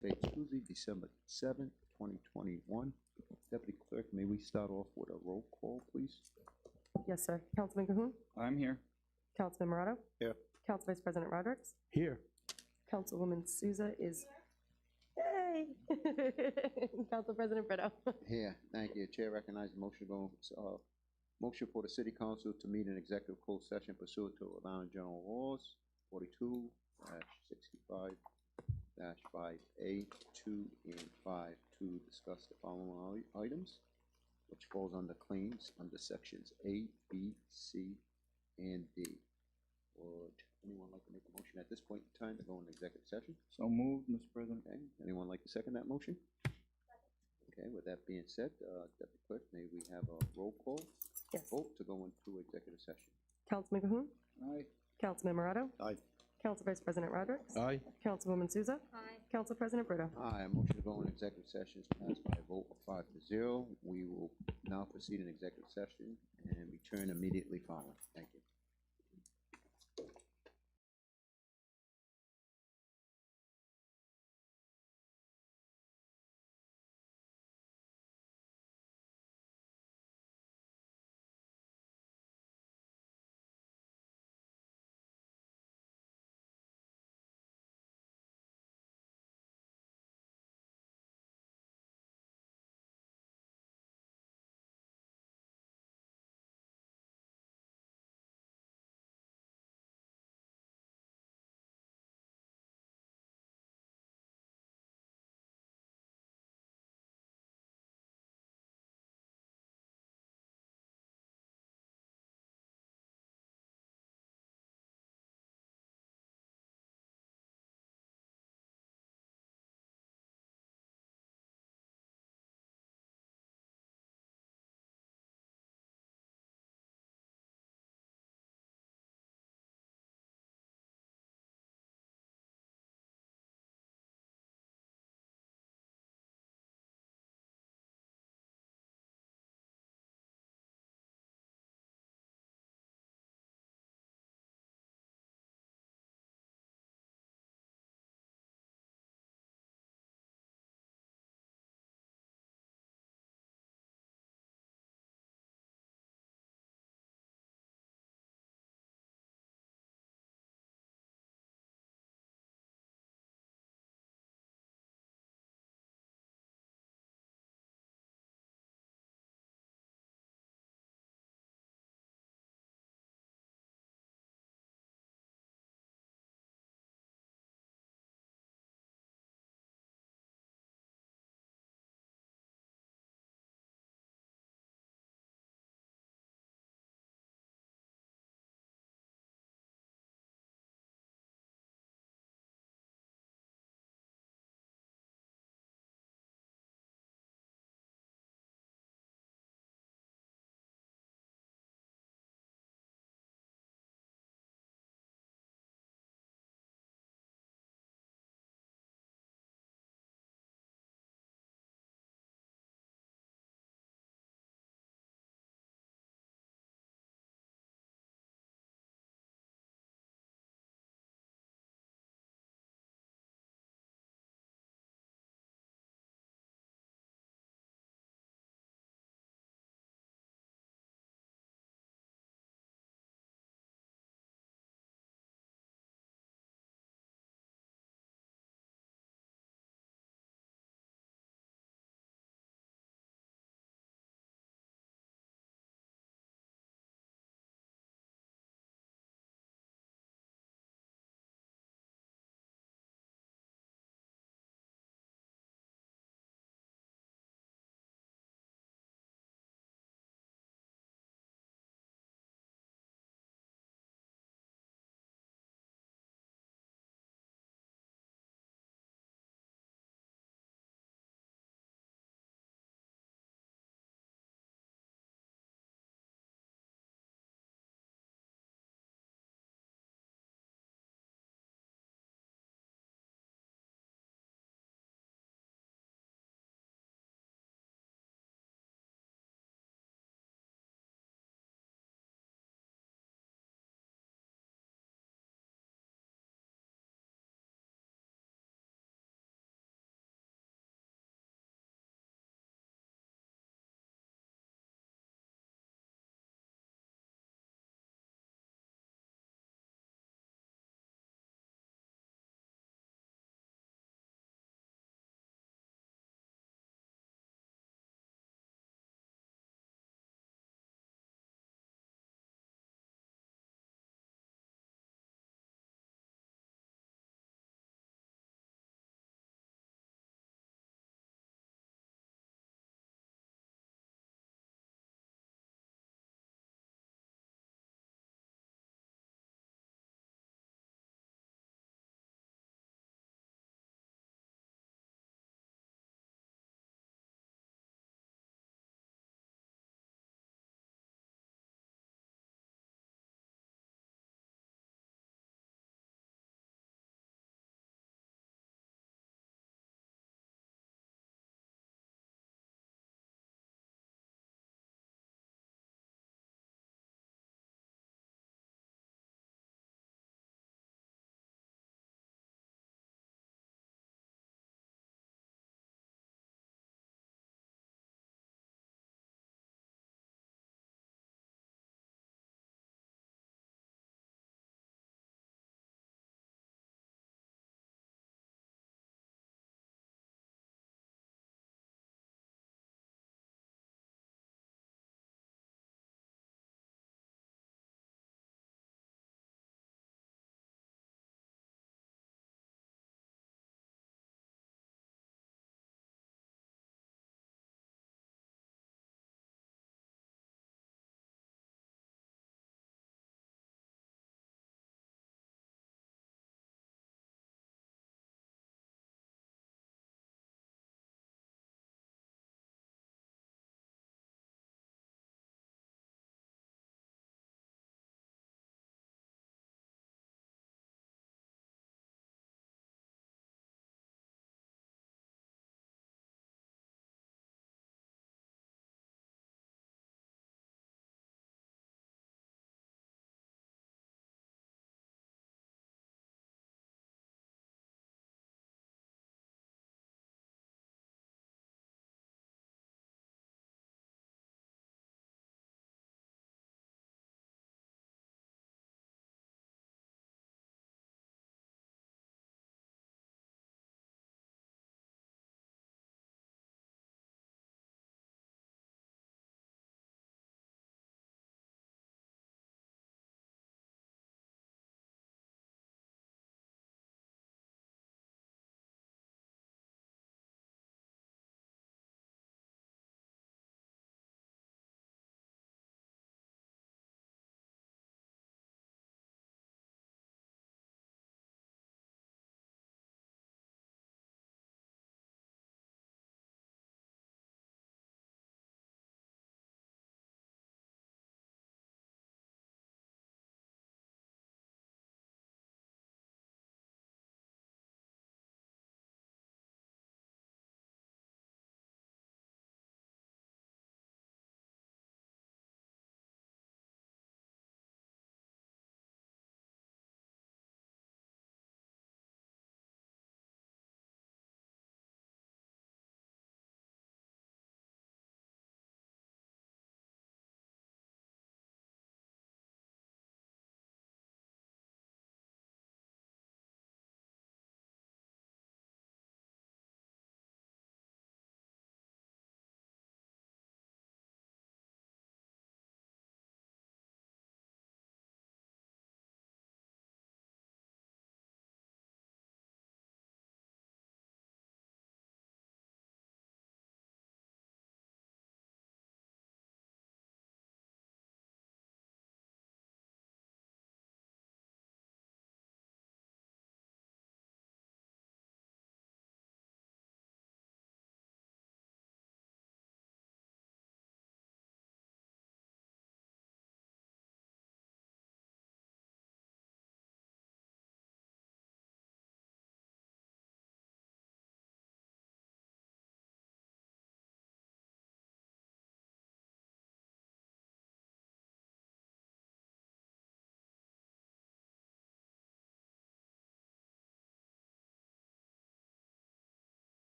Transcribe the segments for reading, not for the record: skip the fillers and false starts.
Today, Tuesday, December 7th, 2021. Deputy Clerk, may we start off with a roll call, please? Yes, sir. Councilman Cahoon. I'm here. Councilman Morato. Here. Council Vice President Rodrick. Here. Councilwoman Souza is, yay! Council President Brito. Here, thank you. Chair recognizes motion for the City Council to meet in executive closed session pursuant to Rhode Island General Laws 42-65-5A, 2 and 5 to discuss the following items, which falls under claims under sections A, B, C, and D. Would anyone like to make a motion at this point in time to go into executive session? So moved, Mr. President. Okay, anyone like to second that motion? Okay, with that being said, Deputy Clerk, may we have a roll call Yes. vote to go into executive session? Councilman Cahoon. Aye. Councilman Morato. Aye. Council Vice President Rodrick. Aye. Councilwoman Souza. Aye. Council President Brito. Aye, a motion to go into executive session is passed by a vote of 5-0. We will now proceed in executive session and return immediately following. Thank you.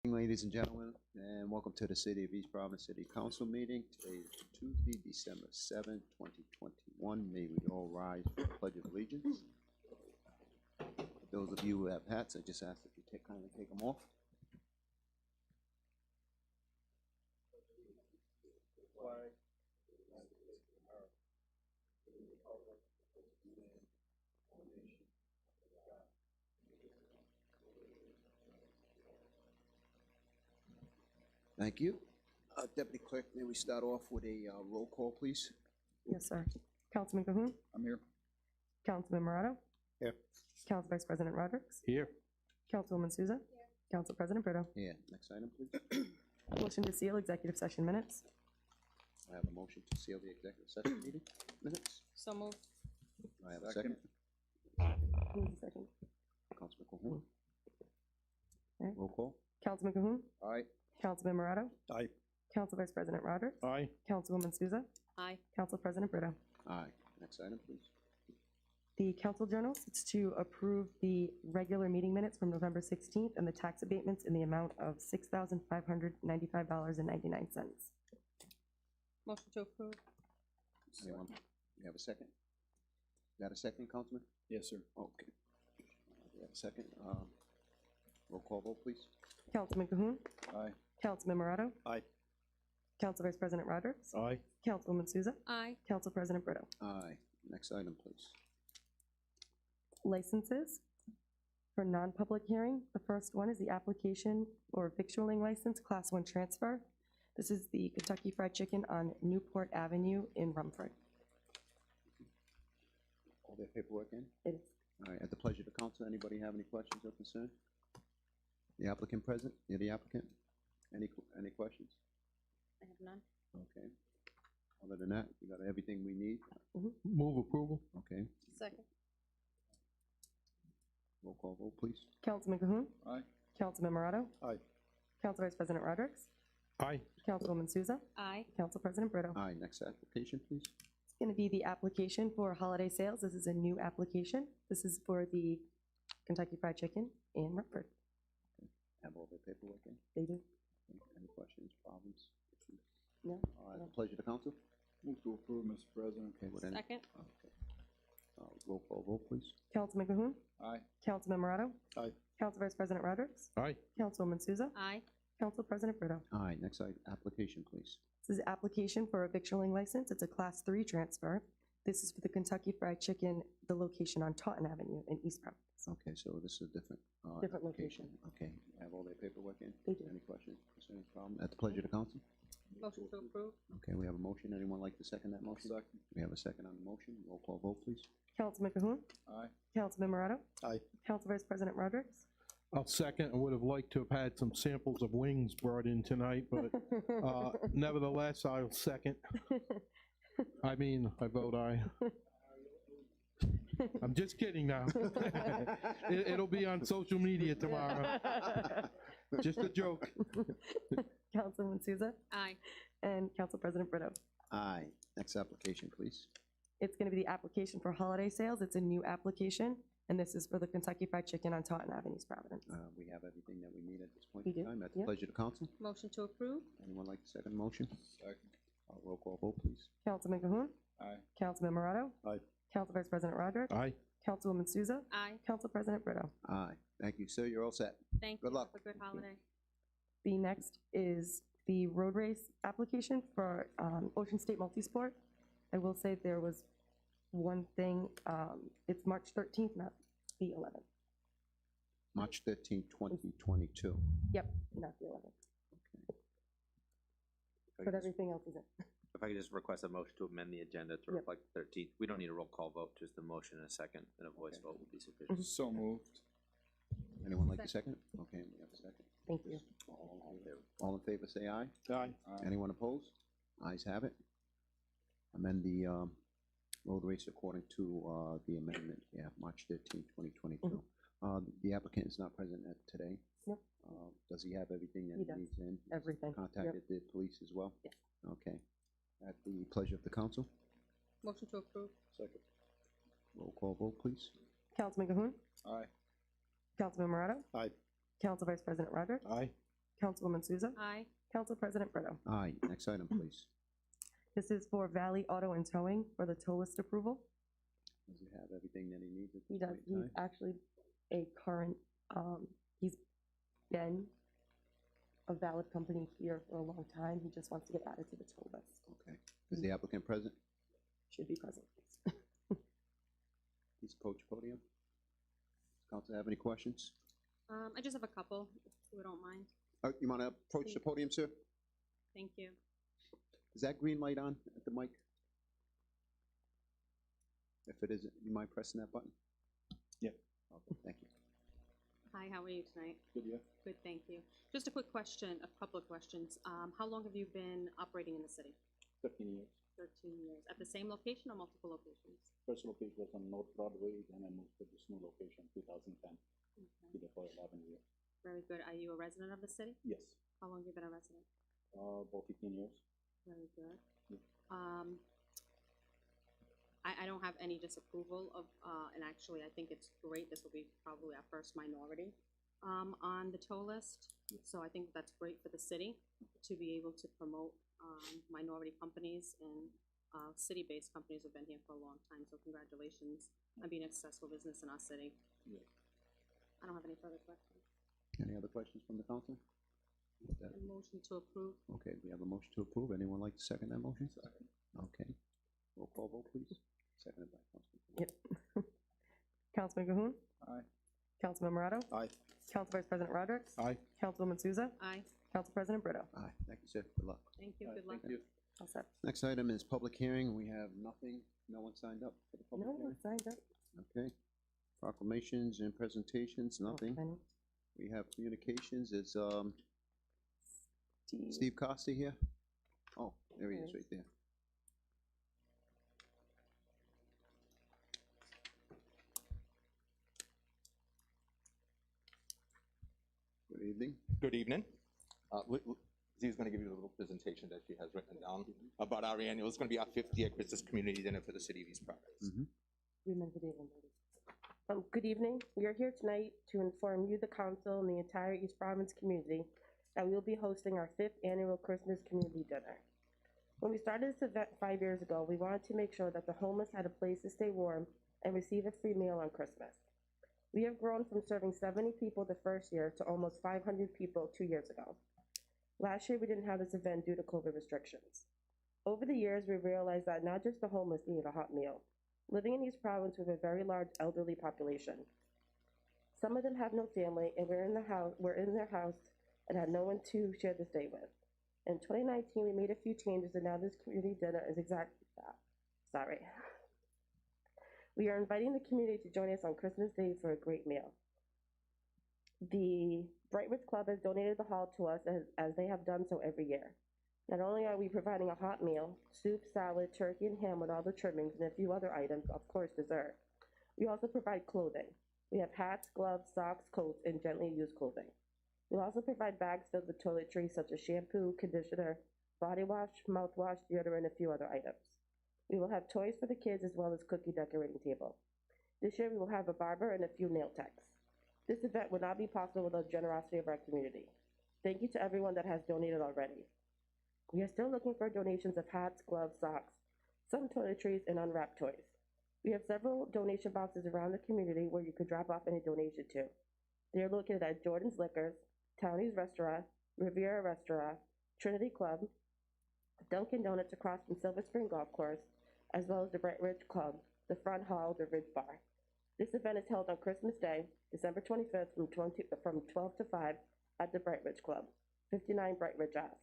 Ladies and gentlemen, and welcome to the City of East Providence City Council meeting. Today is Tuesday, December 7th, 2021. May we all rise for the Pledge of Allegiance. For those of you who have hats, I just ask that you kindly take them off. Thank you. Deputy Clerk, may we start off with a roll call, please? Yes, sir. Councilman Cahoon, I'm here. Councilman Morato, Here. Council Vice President Rodrick, Here. Councilwoman Souza, Council President Brito. Yeah, next item, please. Motion to seal executive session minutes. I have a motion to seal the executive session meeting minutes. So moved. I have a second. Who was the second? Councilman Cahoon. Okay. Roll call. Councilman Cahoon, Aye. Councilman Morato, Aye. Council Vice President Rodrick, Aye. Councilwoman Souza, Aye. Council President Brito. Aye. Next item, please. The council journals, it's to approve the regular meeting minutes from November 16th and the tax abatements in the amount of $6,595.99. Motion to approve. Anyone? You have a second? Is that a second, Councilman? Yes, sir. Okay. We have a second. Roll call vote, please. Councilman Cahoon, Aye. Councilman Morato, Aye. Council Vice President Rodrick, Aye. Councilwoman Souza, Aye. Council President Brito. Aye. Next item, please. Licenses for non-public hearing. The first one is the application for victualling license, Class 1 transfer. This is the Kentucky Fried Chicken on Newport Avenue in Rumford. All their paperwork in? It is. All right. At the pleasure of the council, anybody have any questions or concerns? The applicant present? You're the applicant? Any questions? I have none. Okay. Other than that, we got everything we need. Move approval. Okay. Second. Roll call vote, please. Councilman Cahoon, Aye. Councilman Morato, Aye. Council Vice President Rodrick, Aye. Councilwoman Souza, Aye. Council President Brito. Aye. Next application, please. It's going to be the application for holiday sales. This is a new application. This is for the Kentucky Fried Chicken in Rumford. Have all their paperwork in? They do. Okay. Any questions, problems, issues? No? At the pleasure of the council? Move to approve, Mr. President. Okay, with any? Second. Okay. Roll call vote, please. Councilman Cahoon, Aye. Councilman Morato, Aye. Council Vice President Rodrick, Aye. Councilwoman Souza, Aye. Council President Brito. Aye. Next application, please. This is application for a victualling license. It's a Class 3 transfer. This is for the Kentucky Fried Chicken, the location on Taunton Avenue in East Providence. Okay, so this is a different. Different application. location. Okay. Have all their paperwork in? They do. Any questions, concerns, problem? At the pleasure of the council? Motion to approve. Okay, we have a motion. Anyone like to second that motion? Second. We have a second on the motion. Roll call vote, please. Councilman Cahoon, Aye. Councilman Morato, Aye. Council Vice President Rodrick. I'll second. I would have liked to have had some samples of wings brought in tonight, but nevertheless, I'll second. I vote aye. I'm just kidding now. It'll be on social media tomorrow. Just a joke. Councilwoman Souza Aye. and Council President Brito. Aye. Next application, please. It's going to be the application for holiday sales. It's a new application, and this is for the Kentucky Fried Chicken on Taunton Avenue, East Providence. We have everything that we need at this point We in do, time. At the yep. pleasure of the council. Motion to approve. Anyone like the second motion? Second. Roll call vote, please. Councilman Cahoon, Aye. Councilman Morato, Aye. Council Vice President Rodrick, Aye. Councilwoman Souza, Aye. Council President Brito. Aye. Thank you, sir. You're all set. Thank Good you. luck. Have a good holiday. The next is the road race application for Ocean State Multisport. I will say there was one thing, it's March 13th, not the 11th. March 13th, 2022. Yep, not the 11th, but everything else is in. If I could just request a motion to amend the agenda to Yep. reflect the 13th. We don't need a roll call vote, just a motion and a second, and a voice vote would be sufficient. So moved. Anyone like the second? Okay, we have a second. Thank you. All in favor, say aye. Aye. Anyone opposed? Ayes have it. Amend the road race according to the amendment, March 13th, 2022. The applicant is not present today. Nope. Does he have everything that He he does. needs in? Everything. Contacted the police as well? Yes. Okay. At the pleasure of the council, Motion to approve. Second. roll call vote, please. Councilman Cahoon, Aye. Councilman Morato, Aye. Council Vice President Rodrick, Aye. Councilwoman Souza, Aye. Council President Brito. Aye. Next item, please. This is for Valley Auto and Towing for the tow list approval. Does he have everything that he needs at He this does, point in he's time? actually a current, he's been a valid company here for a long time. He just wants to get added to the tow list. Okay. Is the applicant present? Should be present. Please approach the podium. Council have any questions? I just have a couple, if you don't mind. You want to approach the podium, sir? Thank you. Is that green light on at the mic? If it isn't, you mind pressing that button? Yep. Okay, thank you. Hi, how are you tonight? Good, yeah. Good, thank you. Just a quick question, a couple of questions. How long have you been operating in the city? 13 years. 13 years. At the same location or multiple locations? First location was on North Broadway, then I moved to this new location, 2010. Okay. Be there for 11 years. Very good. Are you a resident of the city? Yes, How long have you been a resident? about 15 years. Very good. Yeah. I don't have any disapproval of, and actually, I think it's great. This will be probably our first minority on the tow list. Yeah. So I think that's great for the city to be able to promote minority companies and city-based companies who've been here for a long time. So congratulations on being a successful business in our city. Yeah. I don't have any further questions. Any other questions from the council? With that- A motion to approve. Okay, we have a motion to approve. Anyone like to second that motion? Second. Okay. Roll call vote, please. Seconded by Councilman. Yep. Councilman Cahoon, Aye. Councilman Morato, Aye. Council Vice President Rodrick, Aye. Councilwoman Souza, Aye. Council President Brito. Aye. Thank you, sir. Good luck. Thank you. Good luck. Thank you. All set. Next item is public hearing. We have nothing. No one signed up for the No public one hearing? signed up. Okay. Proclamations and presentations, nothing. Any? We have communications. Is Steve. Steve Costa here? Oh, there he is, right there. Good evening. Good evening. Zi's going to give you a little presentation that she has written down about our annual. It's going to be our 50th Christmas community dinner for the city of East Providence. Remember the name. Good evening. We are here tonight to inform you, the council, and the entire East Providence community that we will be hosting our 5th annual Christmas community dinner. When we started this event 5 years ago, we wanted to make sure that the homeless had a place to stay warm and receive a free meal on Christmas. We have grown from serving 70 people the first year to almost 500 people 2 years ago. Last year, we didn't have this event due to COVID restrictions. Over the years, we realized that not just the homeless need a hot meal. Living in East Providence, we have a very large elderly population. Some of them have no family, and we're in their house and had no one to share this day with. In 2019, we made a few changes, and now this community dinner is exactly that. Sorry. We are inviting the community to join us on Christmas Day for a great meal. The Brightwood Club has donated the hall to us as they have done so every year. Not only are we providing a hot meal, soup, salad, turkey, and ham with all the trimmings and a few other items, of course dessert, we also provide clothing. We have hats, gloves, socks, coats, and gently used clothing. We'll also provide bags filled with toiletries such as shampoo, conditioner, body wash, mouthwash, deodorant, and a few other items. We will have toys for the kids as well as cookie decorating table. This year we will have a barber and a few nail techs. This event would not be possible without the generosity of our community. Thank you to everyone that has donated already. We are still looking for donations of hats, gloves, socks, some toiletries, and unwrapped toys. We have several donation boxes around the community where you could drop off any donation to. They are located at Jordan's Liquors, Townie's Restaurant, Riviera Restaurant, Trinity Club, Dunkin' Donuts across from Silver Spring Golf Course, as well as the Bright Ridge Club, the front hall of the Ridge Bar. This event is held on Christmas Day, December 25th from 12 to 5 at the Bright Ridge Club, 59 Bright Ridge Ave.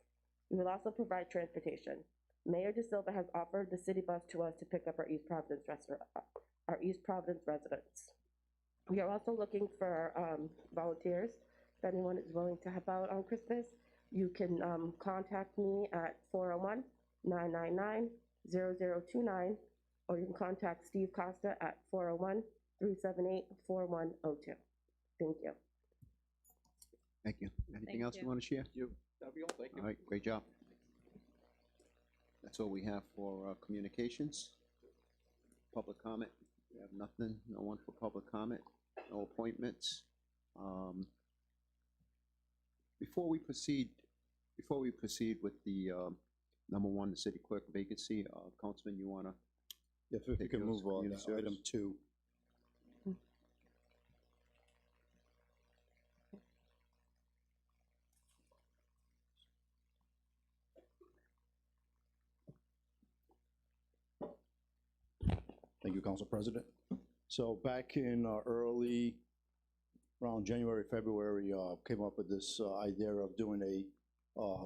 We will also provide transportation. Mayor De Silva has offered the city bus to us to pick up our East Providence residents. We are also looking for volunteers. If anyone is willing to help out on Christmas, you can contact me at 401-999-0029, or you can contact Steve Costa at 401-378-4102. Thank you. Thank you. Anything Thank else you you. want to share? That'll be all. Thank you. All right, great job. That's all we have for communications. Public comment, we have nothing, no one for public comment, no appointments. Before we proceed with the, number one, the city clerk vacancy, Councilman, you wanna? If we Take can those move on community to item service. 2. Thank you, Council President. So back in around January, February, came up with this idea of doing a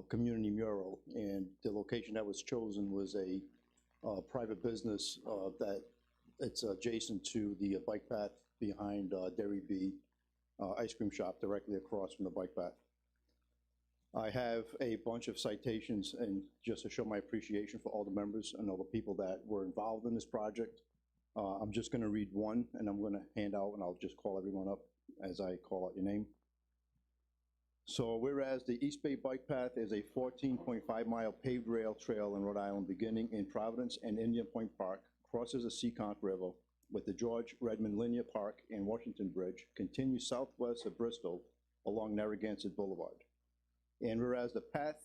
community mural, and the location that was chosen was a private business that it's adjacent to the bike path behind Dairy Bee ice cream shop directly across from the bike path. I have a bunch of citations, and just to show my appreciation for all the members and all the people that were involved in this project, I'm just going to read one, and I'm going to hand out, and I'll just call everyone up as I call out your name. So whereas the East Bay Bike Path is a 14.5-mile paved rail trail in Rhode Island beginning in Providence and Indian Point Park, crosses the Seekonk River with the George Redmond Linear Park and Washington Bridge, continues southwest of Bristol along Narragansett Boulevard. And whereas the path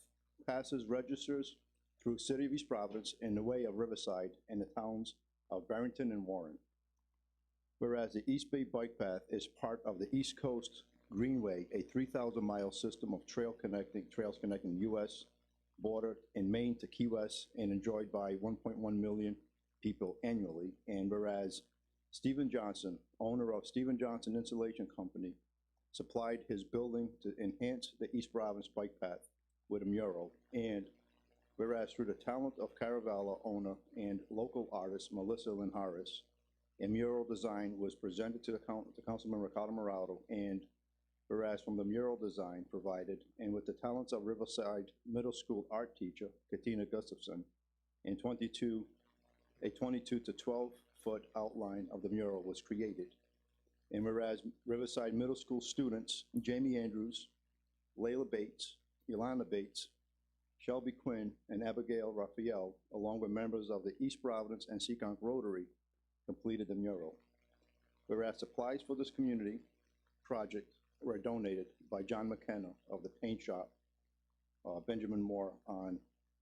passes registers through City of East Providence in the way of Riverside and the towns of Barrington and Warren. Whereas the East Bay Bike Path is part of the East Coast Greenway, a 3,000-mile system of trails connecting U.S. border in Maine to Key West and enjoyed by 1.1 million people annually. And whereas Stephen Johnson, owner of Stephen Johnson Insulation Company, supplied his building to enhance the East Providence Bike Path with a mural. And whereas through the talent of Caravella owner and local artist Melissa Lynn Harris, a mural design was presented to Councilman Ricardo Morado, and whereas from the mural design provided and with the talents of Riverside Middle School art teacher Katina Gustafson, and a 22 to 12-foot outline of the mural was created. And whereas Riverside Middle School students Jamie Andrews, Layla Bates, Ilana Bates, Shelby Quinn, and Abigail Raphael, along with members of the East Providence and Seekonk Rotary, completed the mural. Whereas supplies for this community project were donated by John McKenna of the paint shop, Benjamin Moore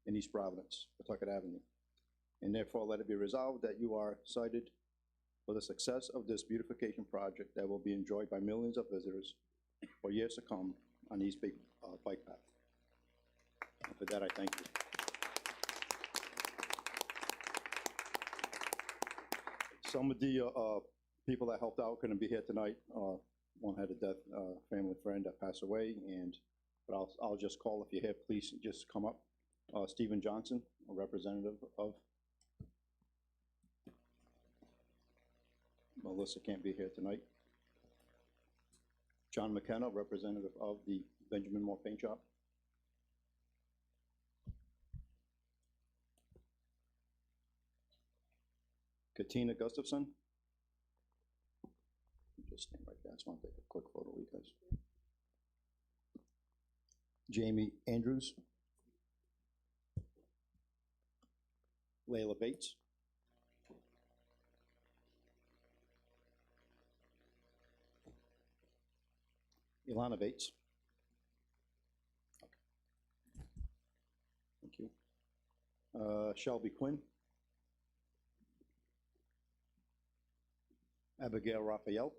in East Providence, Pawtucket Avenue. And therefore, let it be resolved that you are cited for the success of this beautification project that will be enjoyed by millions of visitors for years to come on the East Bay Bike Path. And for that, I thank you. Some of the people that helped out couldn't be here tonight. One had a death, family friend that passed away, but I'll just call if you're here, please just come up. Stephen Johnson, a representative of. Melissa can't be here tonight. John McKenna, representative of the Benjamin Moore Paint Shop. Katina Gustafson. Just stand right there. I just want to take a quick photo of you guys. Jamie Andrews. Layla Bates. Ilana Bates. Thank you. Shelby Quinn. Abigail Raphael.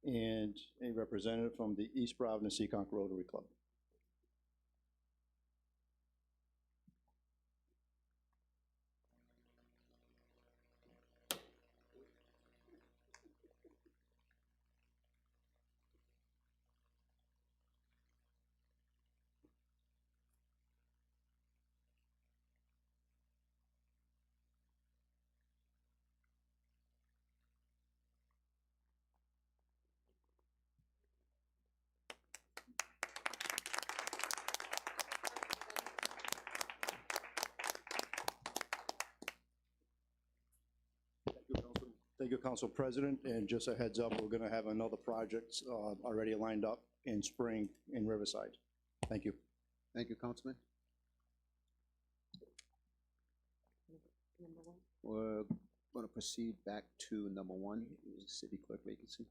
And a representative from the East Providence Seekonk Rotary Club. Thank you, Council President. And just a heads up, we're going to have another project already lined up in spring in Riverside. Thank you. Thank you, Councilman. Number one. We're going to proceed back to number one, city clerk vacancy.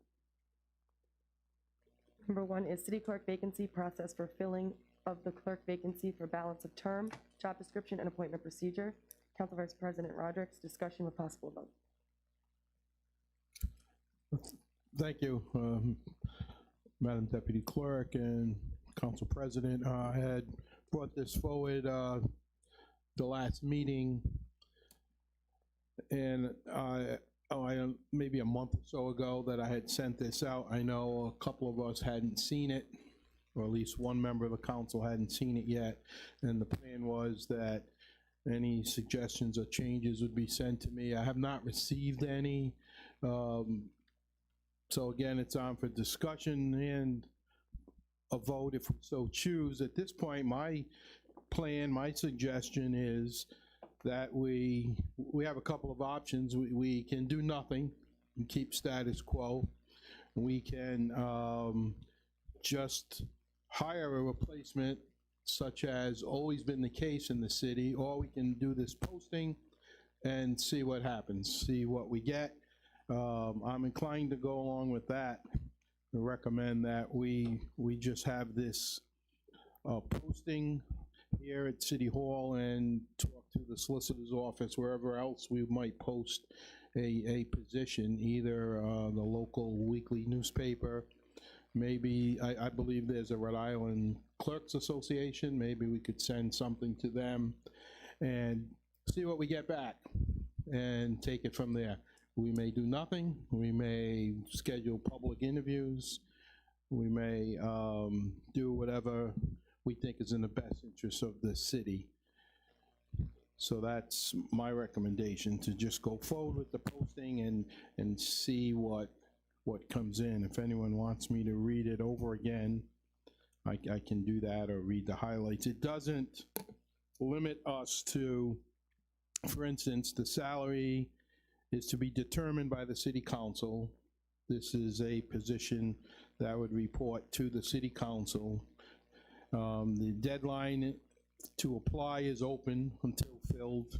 Number 1 is city clerk vacancy process for filling of the clerk vacancy for balance of term, job description, and appointment procedure. Council Vice President Rodrick's discussion with possible vote. Thank you, Madam Deputy Clerk and Council President. I had brought this forward the last meeting, and maybe a month or so ago that I had sent this out. I know a couple of us hadn't seen it, or at least one member of the council hadn't seen it yet, and the plan was that any suggestions or changes would be sent to me. I have not received any. So again, it's on for discussion and a vote if we so choose. At this point, my plan, my suggestion is that we have a couple of options. We can do nothing and keep status quo. We can just hire a replacement, such as always been the case in the city, or we can do this posting and see what happens, see what we get. I'm inclined to go along with that, to recommend that we just have this posting here at City Hall and talk to the solicitor's office, wherever else we might post a position, either the local weekly newspaper, maybe, I believe there's a Rhode Island Clerks Association, maybe we could send something to them and see what we get back and take it from there. We may do nothing, we may schedule public interviews, we may do whatever we think is in the best interest of the city. So that's my recommendation, to just go forward with the posting and see what comes in. If anyone wants me to read it over again, I can do that, or read the highlights. It doesn't limit us to, for instance, the salary is to be determined by the city council. This is a position that would report to the city council. The deadline to apply is open until filled.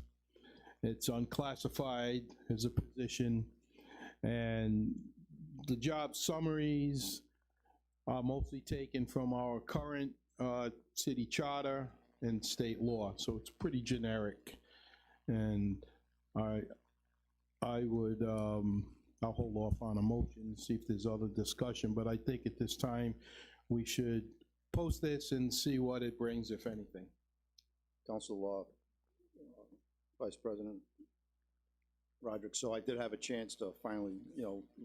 It's unclassified as a position, and the job summaries are mostly taken from our current city charter and state law, so it's pretty generic. And I would, I'll hold off on a motion, see if there's other discussion, but I think at this time we should post this and see what it brings, if anything. Council Vice President Roderick, so I did have a chance to finally,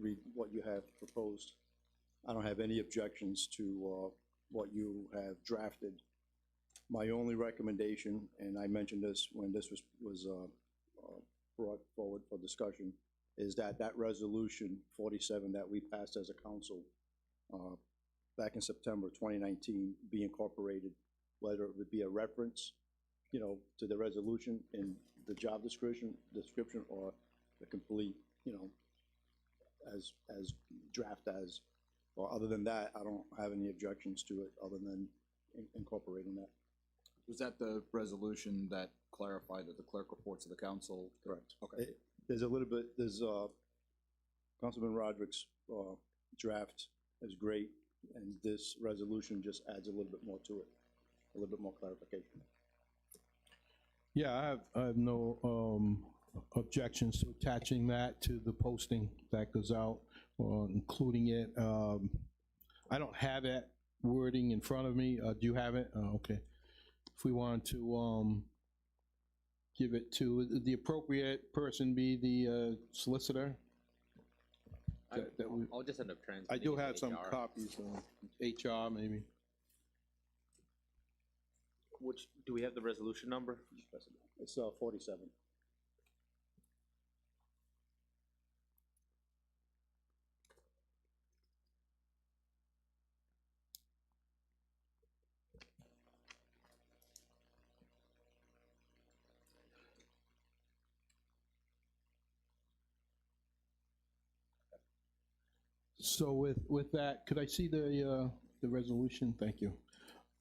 read what you have proposed. I don't have any objections to what you have drafted. My only recommendation, and I mentioned this when this was brought forward for discussion, is that resolution 47 that we passed as a council back in September 2019 be incorporated, whether it would be a reference, to the resolution in the job description, or the complete, as draft as, or other than that, I don't have any objections to it other than incorporating that. Was that the resolution that clarified that the clerk reports to the council? Correct. Okay. There's a little bit, Councilman Roderick's draft is great, and this resolution just adds a little bit more to it, a little bit more clarification. Yeah, I have no objections to attaching that to the posting that goes out, or including it. I don't have that wording in front of me. Do you have it? Okay. If we want to give it to the appropriate person, be the solicitor. I'll just end up transmitting. I do it to have some HR. copies, HR maybe. Which, do we have the resolution number? It's 47. So with that, could I see the resolution? Thank you.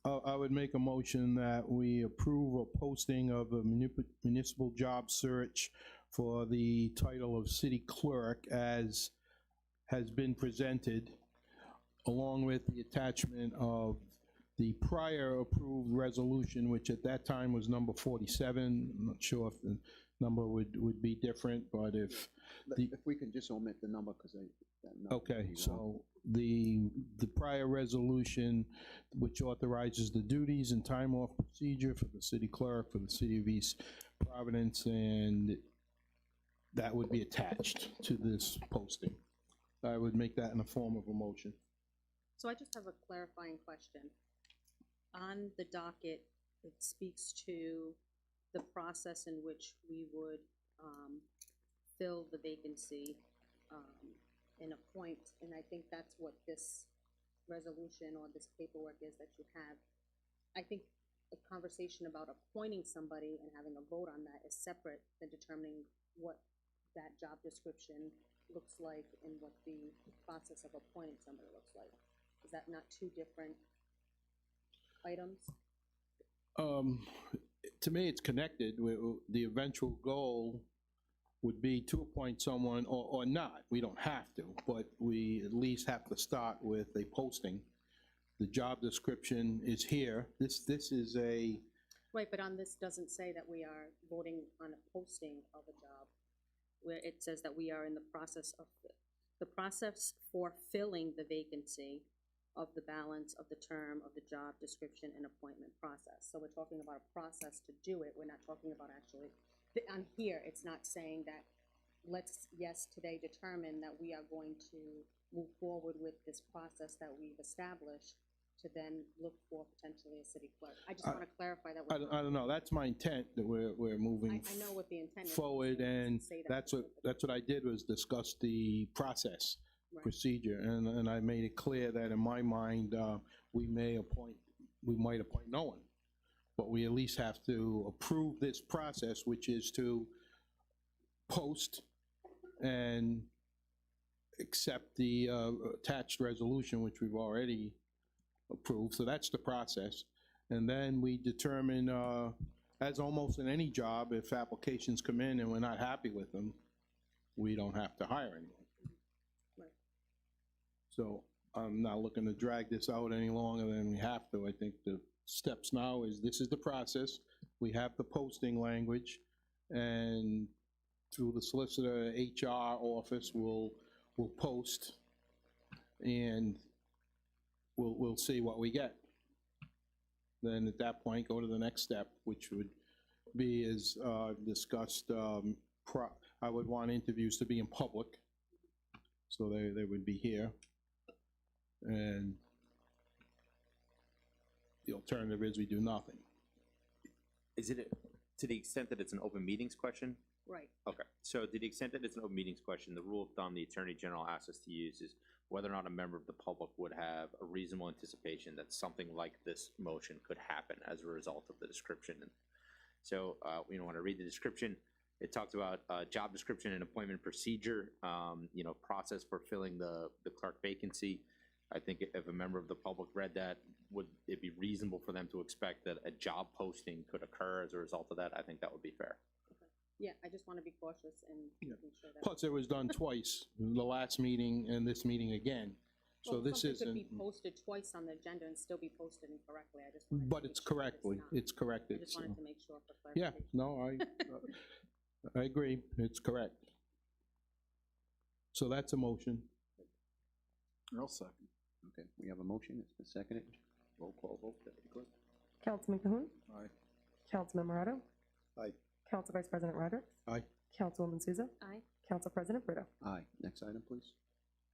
I would make a motion that we approve a posting of a municipal job search for the title of city clerk as has been presented. along with the attachment of the prior approved resolution, which at that time was number 47. I'm not sure if the number would be different, but if, If we can just omit the number, because that number would okay, be wrong. so the prior resolution, which authorizes the duties and time off procedure for the city clerk, for the city of East Providence, and that would be attached to this posting. I would make that in the form of a motion. So I just have a clarifying question. On the docket, it speaks to the process in which we would fill the vacancy and appoint, and I think that's what this resolution or this paperwork is that you have. I think a conversation about appointing somebody and having a vote on that is separate than determining what that job description looks like and what the process of appointing somebody looks like. Is that not two different items? To me, it's connected. The eventual goal would be to appoint someone or not. We don't have to, but we at least have to start with a posting. The job description is here. This is a, Right, but on this doesn't say that we are voting on a posting of a job, where it says that we are in the process for filling the vacancy of the balance of the term of the job description and appointment process. So we're talking about a process to do it. We're not talking about actually, on here, it's not saying that let's, yes, today determine that we are going to move forward with this process that we've established to then look for potentially a city clerk. I just want to clarify that. I don't know, that's my intent, that we're moving I know what the intent is. forward, It doesn't and say that. that's what I did, was discuss the process, Right. procedure, and I made it clear that in my mind, we might appoint no one, but we at least have to approve this process, which is to post and accept the attached resolution, which we've already approved, so that's the process. And then we determine, as almost in any job, if applications come in and we're not happy with them, we don't have to hire anyone. Right. So I'm not looking to drag this out any longer than we have to. I think the steps now is, this is the process. We have the posting language, and through the solicitor HR office, we'll post, and we'll see what we get. Then at that point, go to the next step, which would be, as discussed, I would want interviews to be in public, so they would be here. And the alternative is we do nothing. Is it, to the extent that it's an open meetings question? Right. Okay, so to the extent that it's an open meetings question, the rule of thumb the Attorney General asks us to use is whether or not a member of the public would have a reasonable anticipation that something like this motion could happen as a result of the description. And so, when I read the description, it talks about job description and appointment procedure, process for filling the clerk vacancy. I think if a member of the public read that, would it be reasonable for them to expect that a job posting could occur as a result of that? I think that would be fair. Yeah, I just want to be cautious and making sure that. Plus, it was done twice, the last meeting and this meeting again. So Well, this something isn't, could be posted twice on the agenda and still be posted incorrectly. I just wanted to but make it's sure that correctly, not. it's I corrected. just So. wanted to make sure for Yeah, clarification. no, I agree, it's correct. So that's a motion. I'll second. Okay, we have a motion, it's been seconded. Roll call vote, Deputy Clerk. Councilman Cahoon, Aye. Councilman Morato, Aye. Council Vice President Rodrick, Aye. Councilwoman Souza, Aye. Council President Brito. Aye, next item, please.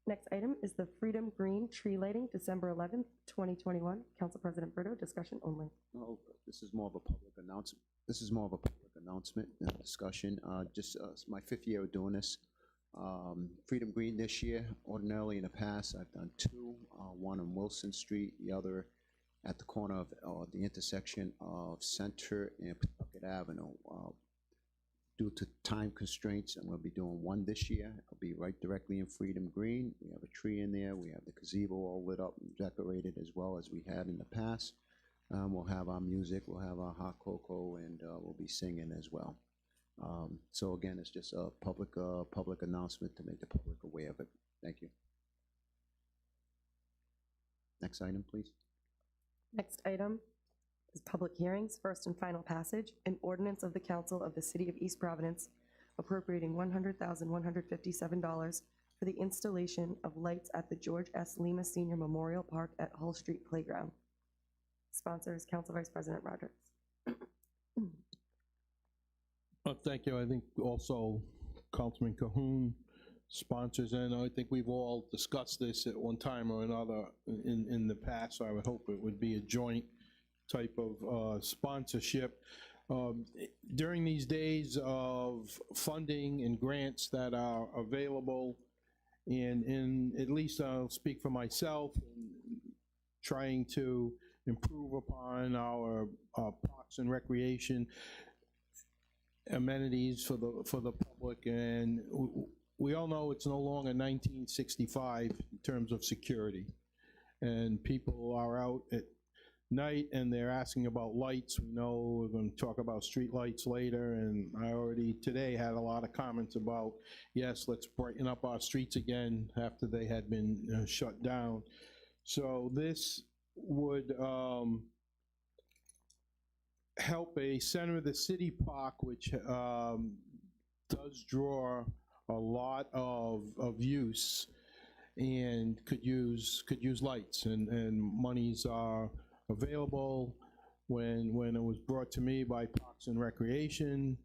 Next item is the Freedom Green Tree Lighting, December 11th, 2021. Council President Brito, discussion only. No, this is more of a public announcement. This is more of a public announcement and discussion. It's my 5th year of doing this. Freedom Green this year. Ordinarily in the past, I've done 2, one on Wilson Street, the other at the corner of the intersection of Center and Pawtucket Avenue. Due to time constraints, I'm going to be doing 1 this year. I'll be right directly in Freedom Green. We have a tree in there. We have the gazebo all lit up and decorated as well as we had in the past. We'll have our music, we'll have our hot cocoa, and we'll be singing as well. So again, it's just a public announcement to make the public aware of it. Thank you. Next item, please. Next item is public hearings, first and final passage, an ordinance of the council of the city of East Providence appropriating $100,157 for the installation of lights at the George S. Lima Senior Memorial Park at Hull Street Playground. Sponsor is Council Vice President Rodrick. Thank you. I think also Councilman Cahoon sponsors, and I think we've all discussed this at one time or another in the past. I would hope it would be a joint type of sponsorship. During these days of funding and grants that are available, and at least I'll speak for myself, trying to improve upon our parks and recreation amenities for the public, and we all know it's no longer 1965 in terms of security, and people are out at night and they're asking about lights. We know we're going to talk about street lights later, and I already today had a lot of comments about, yes, let's brighten up our streets again after they had been shut down. So this would help a center of the city park, which does draw a lot of use and could use lights, and monies are available. When it was brought to me by Parks and Recreation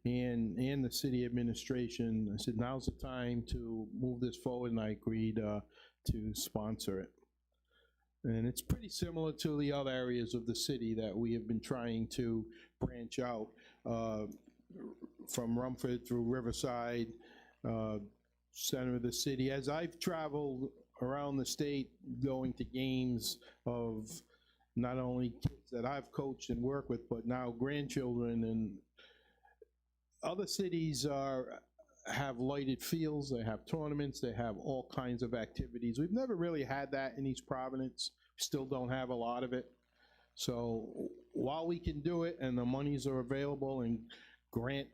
and the city administration, I said, now's the time to move this forward, and I agreed to sponsor it. And it's pretty similar to the other areas of the city that we have been trying to branch out, from Rumford through Riverside, center of the city. As I've traveled around the state going to games of not only kids that I've coached and worked with, but now grandchildren, and other cities have lighted fields, they have tournaments, they have all kinds of activities. We've never really had that in East Providence. Still don't have a lot of it. So while we can do it and the monies are available and grant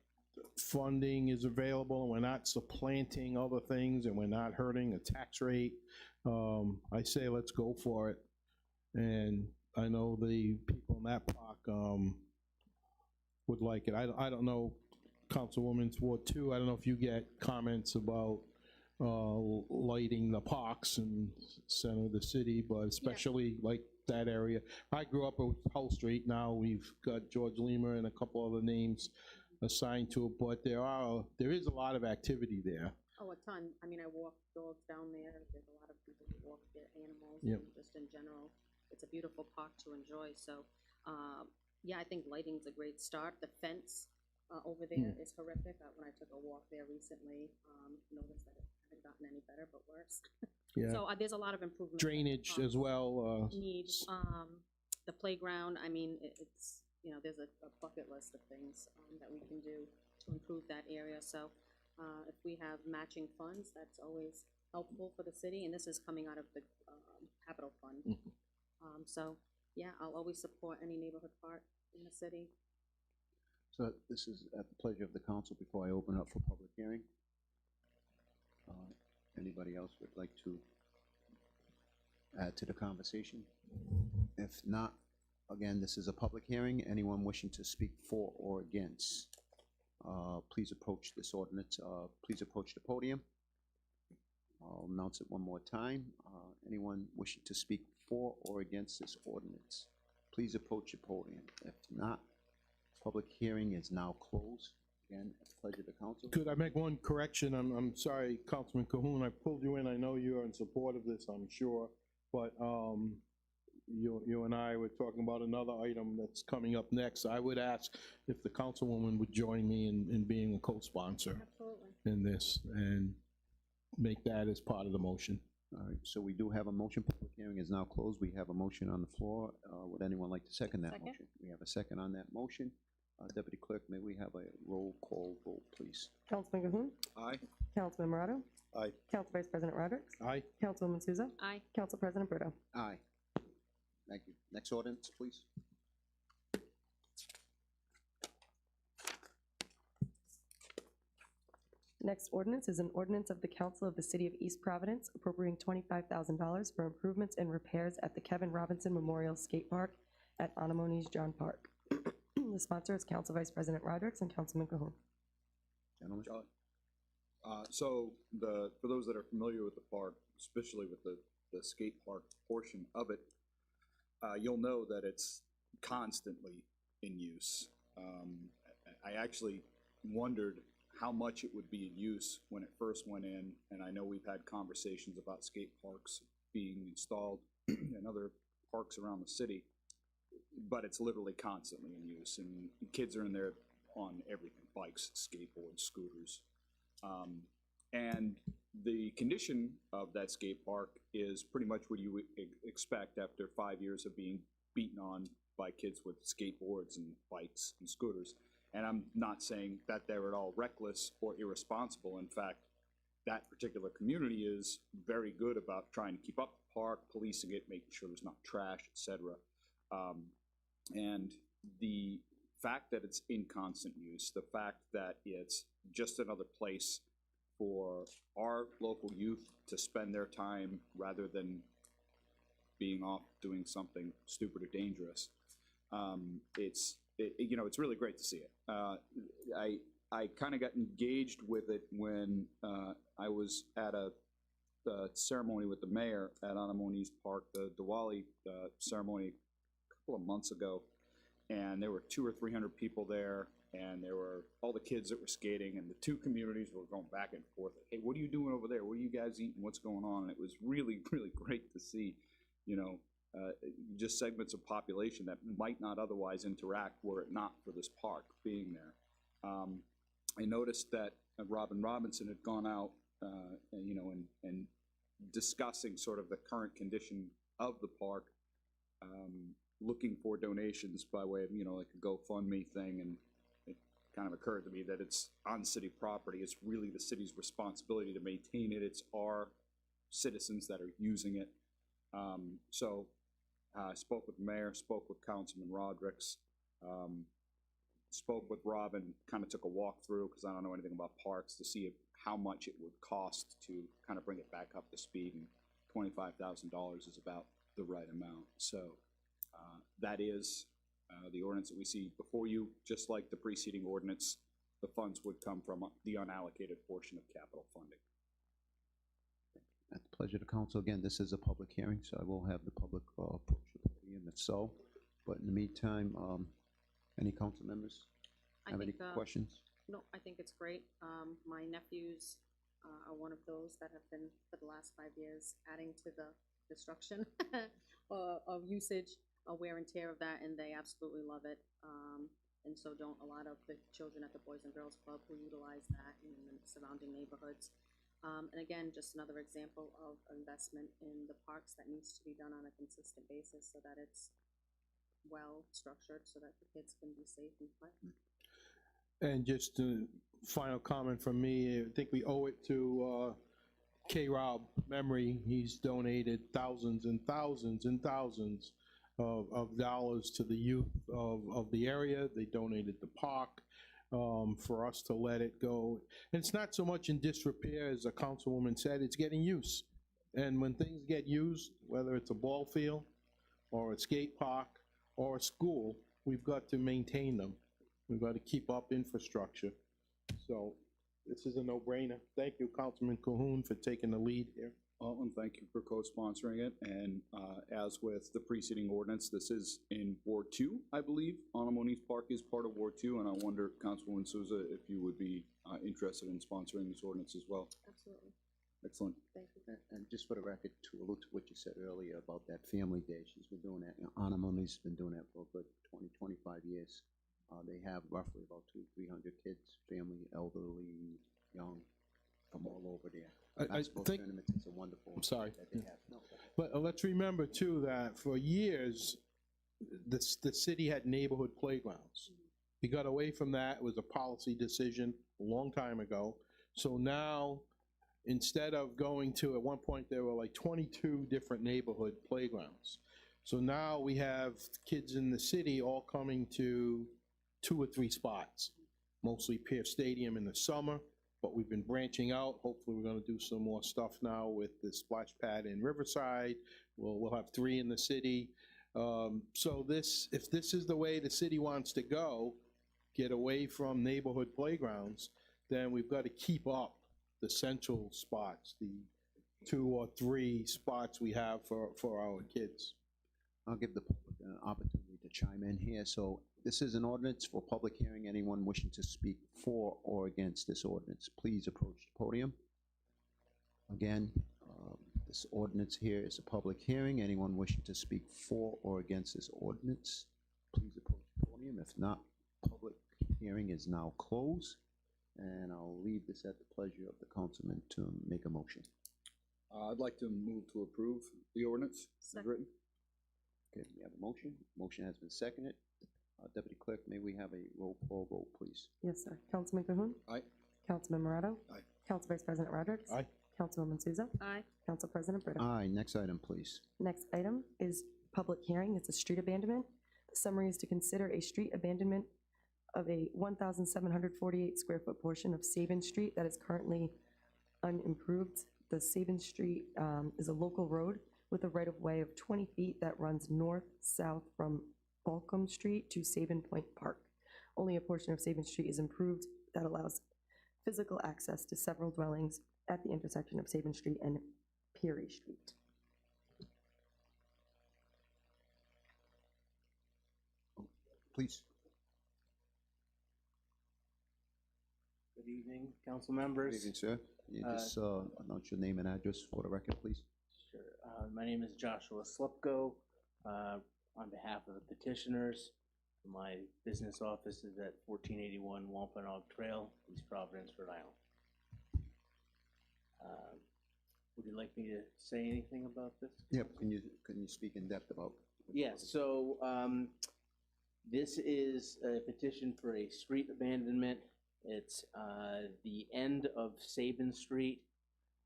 funding is available, and we're not supplanting other things, and we're not hurting a tax rate, I say let's go for it. And I know the people in that park would like it. I don't know, Councilwoman's Ward 2, I don't know if you get comments about lighting the parks and center of the city, but especially like that area. I grew up with Hull Street. Now we've got George Lima and a couple other names assigned to it, but there is a lot of activity there. Oh, a ton. I mean, I walk dogs down there. There's a lot of people who walk their animals, Yep. and just in general, it's a beautiful park to enjoy. So, yeah, I think lighting's a great start. The fence over there is horrific. When I took a walk there recently, noticed that it hasn't gotten any better, but worse. Yeah. So there's a lot of improvement. Drainage as well. Need the playground. I mean, it's, there's a bucket list of things that we can do to improve that area. So if we have matching funds, that's always helpful for the city. And this is coming out of the capital fund. So yeah, I'll always support any neighborhood park in the city. So this is at the pleasure of the council before I open up for public hearing. Anybody else would like to add to the conversation? If not, again, this is a public hearing. Anyone wishing to speak for or against, please approach this ordinance. Please approach the podium. I'll announce it one more time. Anyone wishing to speak for or against this ordinance, please approach the podium. If not, public hearing is now closed. Again, at the pleasure of the council. Could I make one correction? I'm sorry, Councilman Cahoon, I pulled you in. I know you're in support of this, I'm sure, but you and I were talking about another item that's coming up next. I would ask if the councilwoman would join me in being a co-sponsor in this, and make that as part of the motion. All right, so we do have a motion. Public hearing is now closed. We have a motion on the floor. Would anyone like to second that motion? We have a second on that motion. Deputy Clerk, may we have a roll call vote, please? Councilman Cahoon. Aye. Councilman Morado. Aye. Council Vice President Rodrick. Aye. Councilwoman Souza. Aye. Council President Brito. Aye. Thank you. Next ordinance, please. Next ordinance is an ordinance of the Council of the City of East Providence appropriating $25,000 for improvements and repairs at the Kevin Robinson Memorial Skate Park at Anemone's John Park. The sponsor is Council Vice President Rodrick and Councilman Cahoon. Gentlemen? So for those that are familiar with the park, especially with the skate park portion of it, you'll know that it's constantly in use. I actually wondered how much it would be in use when it first went in, and I know we've had conversations about skate parks being installed in other parks around the city, but it's literally constantly in use, and kids are in there on everything, bikes, skateboards, scooters. And the condition of that skate park is pretty much what you would expect after 5 years of being beaten on by kids with skateboards and bikes and scooters. And I'm not saying that they're at all reckless or irresponsible. In fact, that particular community is very good about trying to keep up the park, policing it, making sure there's not trash, etc. And the fact that it's in constant use, the fact that it's just another place for our local youth to spend their time rather than being off doing something stupid or dangerous, it's really great to see it. I kind of got engaged with it when I was at a ceremony with the mayor at Anemone's Park, the Diwali ceremony a couple of months ago, and there were 200 or 300 people there, and there were all the kids that were skating, and the two communities were going back and forth. Hey, what are you doing over there? What are you guys eating? What's going on? And it was really, really great to see, just segments of population that might not otherwise interact were it not for this park being there. I noticed that Robin Robinson had gone out, and discussing sort of the current condition of the park, looking for donations by way of, like a GoFundMe thing, and it kind of occurred to me that it's on city property. It's really the city's responsibility to maintain it. It's our citizens that are using it. So I spoke with the mayor, spoke with Councilman Rodricks, spoke with Robin, kind of took a walk through, because I don't know anything about parks, to see how much it would cost to kind of bring it back up to speed, and $25,000 is about the right amount. So that is the ordinance that we see before you. Just like the preceding ordinance, the funds would come from the unallocated portion of capital funding. At the pleasure of the council, again, this is a public hearing, so I will have the public approach the podium if so. But in the meantime, any council members have any questions? No, I think it's great. My nephews are one of those that have been, for the last 5 years, adding to the destruction of usage, wear and tear of that, and they absolutely love it. And so don't a lot of the children at the Boys and Girls Club who utilize that in the surrounding neighborhoods. And again, just another example of investment in the parks that needs to be done on a consistent basis so that it's well structured so that the kids can be safe and play. And just a final comment from me, I think we owe it to K-Rob memory. He's donated thousands and thousands and thousands of dollars to the youth of the area. They donated the park for us to let it go. And it's not so much in disrepair, as a councilwoman said, it's getting use. And when things get used, whether it's a ball field or a skate park or a school, we've got to maintain them. We've got to keep up infrastructure. So this is a no-brainer. Thank you, Councilman Cahoon, for taking the lead here. And thank you for co-sponsoring it. And as with the preceding ordinance, this is in Ward 2, I believe. Anemone's Park is part of Ward 2, and I wonder, Councilwoman Souza, if you would be interested in sponsoring this ordinance as well. Absolutely. Excellent. Thank you. And just for the record, to allude to what you said earlier about that family day, she's been doing that. Anemone's been doing that for a good 20, 25 years. They have roughly about 200-300 kids, family, elderly, young, from all over there. I think, tournaments, it's a wonderful. I'm sorry. That they have. No. But let's remember too that for years, the city had neighborhood playgrounds. We got away from that. It was a policy decision a long time ago. So now, instead of going to, at one point there were like 22 different neighborhood playgrounds. So now we have kids in the city all coming to 2 or 3 spots, mostly Pierce Stadium in the summer but we've been branching out. Hopefully, we're gonna do some more stuff now with the splash pad in Riverside. We'll have 3 in the city. So if this is the way the city wants to go, get away from neighborhood playgrounds, then we've got to keep up the central spots, the 2 or 3 spots we have for our kids. I'll give the public an opportunity to chime in here. So this is an ordinance for public hearing. Anyone wishing to speak for or against this ordinance, please approach the podium. Again, this ordinance here is a public hearing. Anyone wishing to speak for or against this ordinance, please approach the podium. If not, public hearing is now closed, and I'll leave this at the pleasure of the councilman to make a motion. I'd like to move to approve the ordinance as Second. written. Okay, we have a motion. Motion has been seconded. Deputy Clerk, may we have a roll call vote, please? Yes, sir. Councilman Cahoon? Aye. Councilman Morato? Aye. Council Vice President Rodrick? Aye. Councilwoman Souza? Aye. Council President Brito? Aye, next item, please. Next item is public hearing. It's a street abandonment. The summary is to consider a street abandonment of a 1,748 square foot portion of Sabin Street that is currently unimproved. The Sabin Street is a local road with a right-of-way of 20 feet that runs north-south from Balcom Street to Sabin Point Park. Only a portion of Sabin Street is improved that allows physical access to several dwellings at the intersection of Sabin Street and Peary Street. Please. Good evening, council Good members. evening, sir. You just announce your name and address for the record, please. Sure. My name is Joshua Slupko. On behalf of the petitioners, my business office is at 1481 Wampanoag Trail, East Providence, Rhode Island. Would you like me to say anything about this? Yep, can you speak in depth about? Yes, so this is a petition for a street abandonment. It's the end of Sabin Street.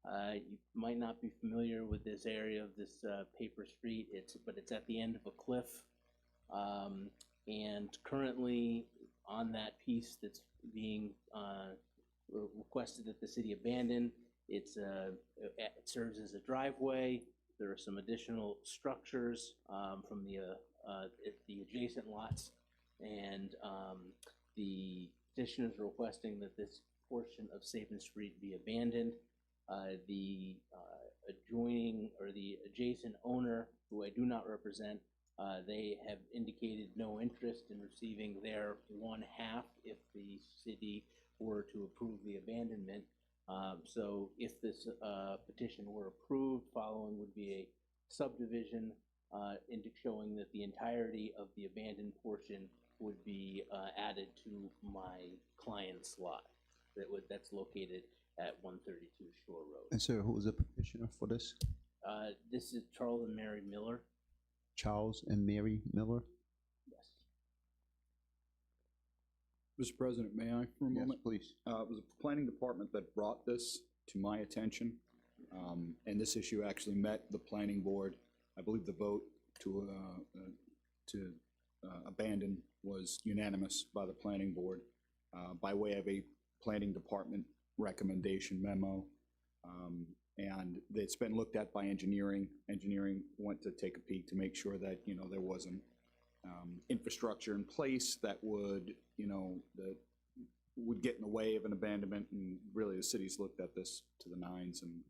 You might not be familiar with this area of this paper street, but it's at the end of a cliff. And currently on that piece that's being requested that the city abandon, it serves as a driveway. There are some additional structures from the adjacent lots, and the petitioners are requesting that this portion of Sabin Street be abandoned. The adjoining or the adjacent owner, who I do not represent, they have indicated no interest in receiving their 1/2 if the city were to approve the abandonment. So if this petition were approved, following would be a subdivision showing that the entirety of the abandoned portion would be added to my client's lot that's located at 132 Shore Road. And sir, who is the petitioner for this? This is Charles and Mary Miller. Charles and Mary Miller? Yes. Mr. President, may I for a Yes, moment? please. It was the planning department that brought this to my attention, and this issue actually met the planning board. I believe the vote to abandon was unanimous by the planning board by way of a planning department recommendation memo. And it's been looked at by engineering. Engineering went to take a peek to make sure that, there wasn't infrastructure in place that would, that would get in the way of an abandonment. And really, the city's looked at this to the nines and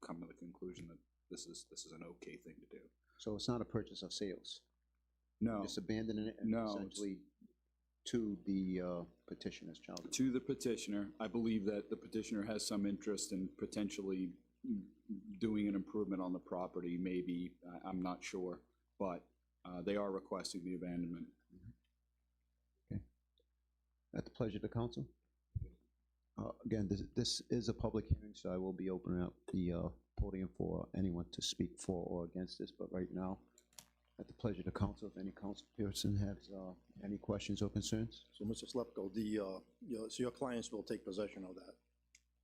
come to the conclusion that this is an okay thing to do. So it's not a purchase of sales? No, Just abandoning it and No, essentially to the petitioner's child? to the petitioner. I believe that the petitioner has some interest in potentially doing an improvement on the property, maybe, I'm not sure, but they are requesting the abandonment. At the pleasure of the council? Again, this is a public hearing, so I will be opening up the podium for anyone to speak for or against this, but right now, at the pleasure of the council, if any council person has any questions or concerns? So, Mr. Slepko, so your clients will take possession of that